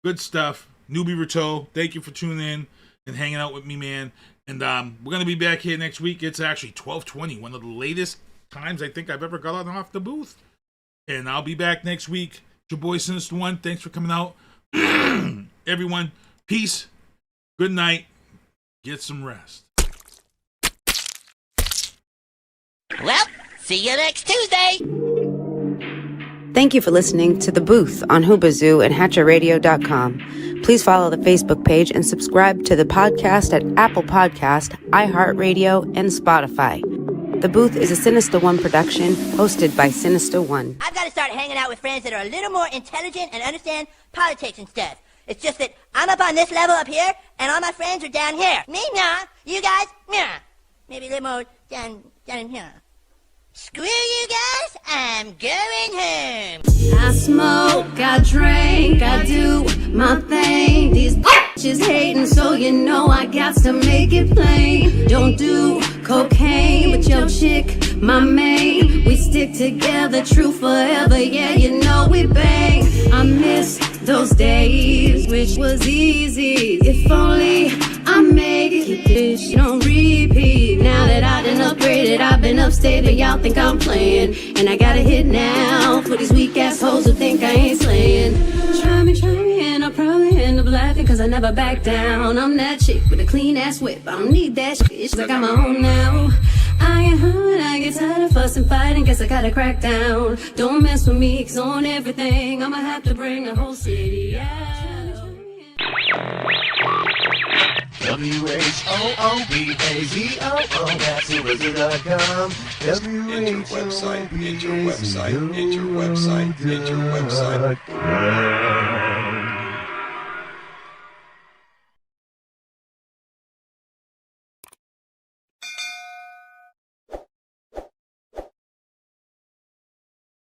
Good stuff. Noube Rateau, thank you for tuning in and hanging out with me, man. And we're going to be back here next week. It's actually 12:20, one of the latest times I think I've ever got on off the booth. And I'll be back next week. Your boy Sinister One, thanks for coming out. Everyone, peace. Good night. Get some rest. Well, see you next Tuesday. Thank you for listening to The Booth on Hoobazoo and HatcherRadio.com. Please follow the Facebook page and subscribe to the podcast at Apple Podcast, iHeartRadio, and Spotify. The Booth is a Sinister One production hosted by Sinister One. I've got to start hanging out with friends that are a little more intelligent and understand politics and stuff. It's just that I'm up on this level up here, and all my friends are down here. Me, nah. You guys, nah. Maybe a little more down in here. Screw you guys, I'm going home. I smoke, I drink, I do my thing. These bitches hating, so you know I got to make it plain. Don't do cocaine, but your chick, my main. We stick together, true forever, yeah, you know we bang. I miss those days, which was easy. If only I made it, keep this shit on repeat. Now that I done upgraded, I've been upstate, but y'all think I'm playing. And I got a hit now for these weak ass hoes who think I ain't slaying. Try me, and I'll probably end up laughing, cause I never back down. I'm that chick with a clean ass whip, I don't need that shit, I got my own now. I get hurt, I get tired of fussing, fighting, guess I gotta crack down. Don't mess with me, cause on everything, I'ma have to bring the whole city out. WHOOBAZOO, that's Hoobazoo.com. Enter website, enter website, enter website, enter website.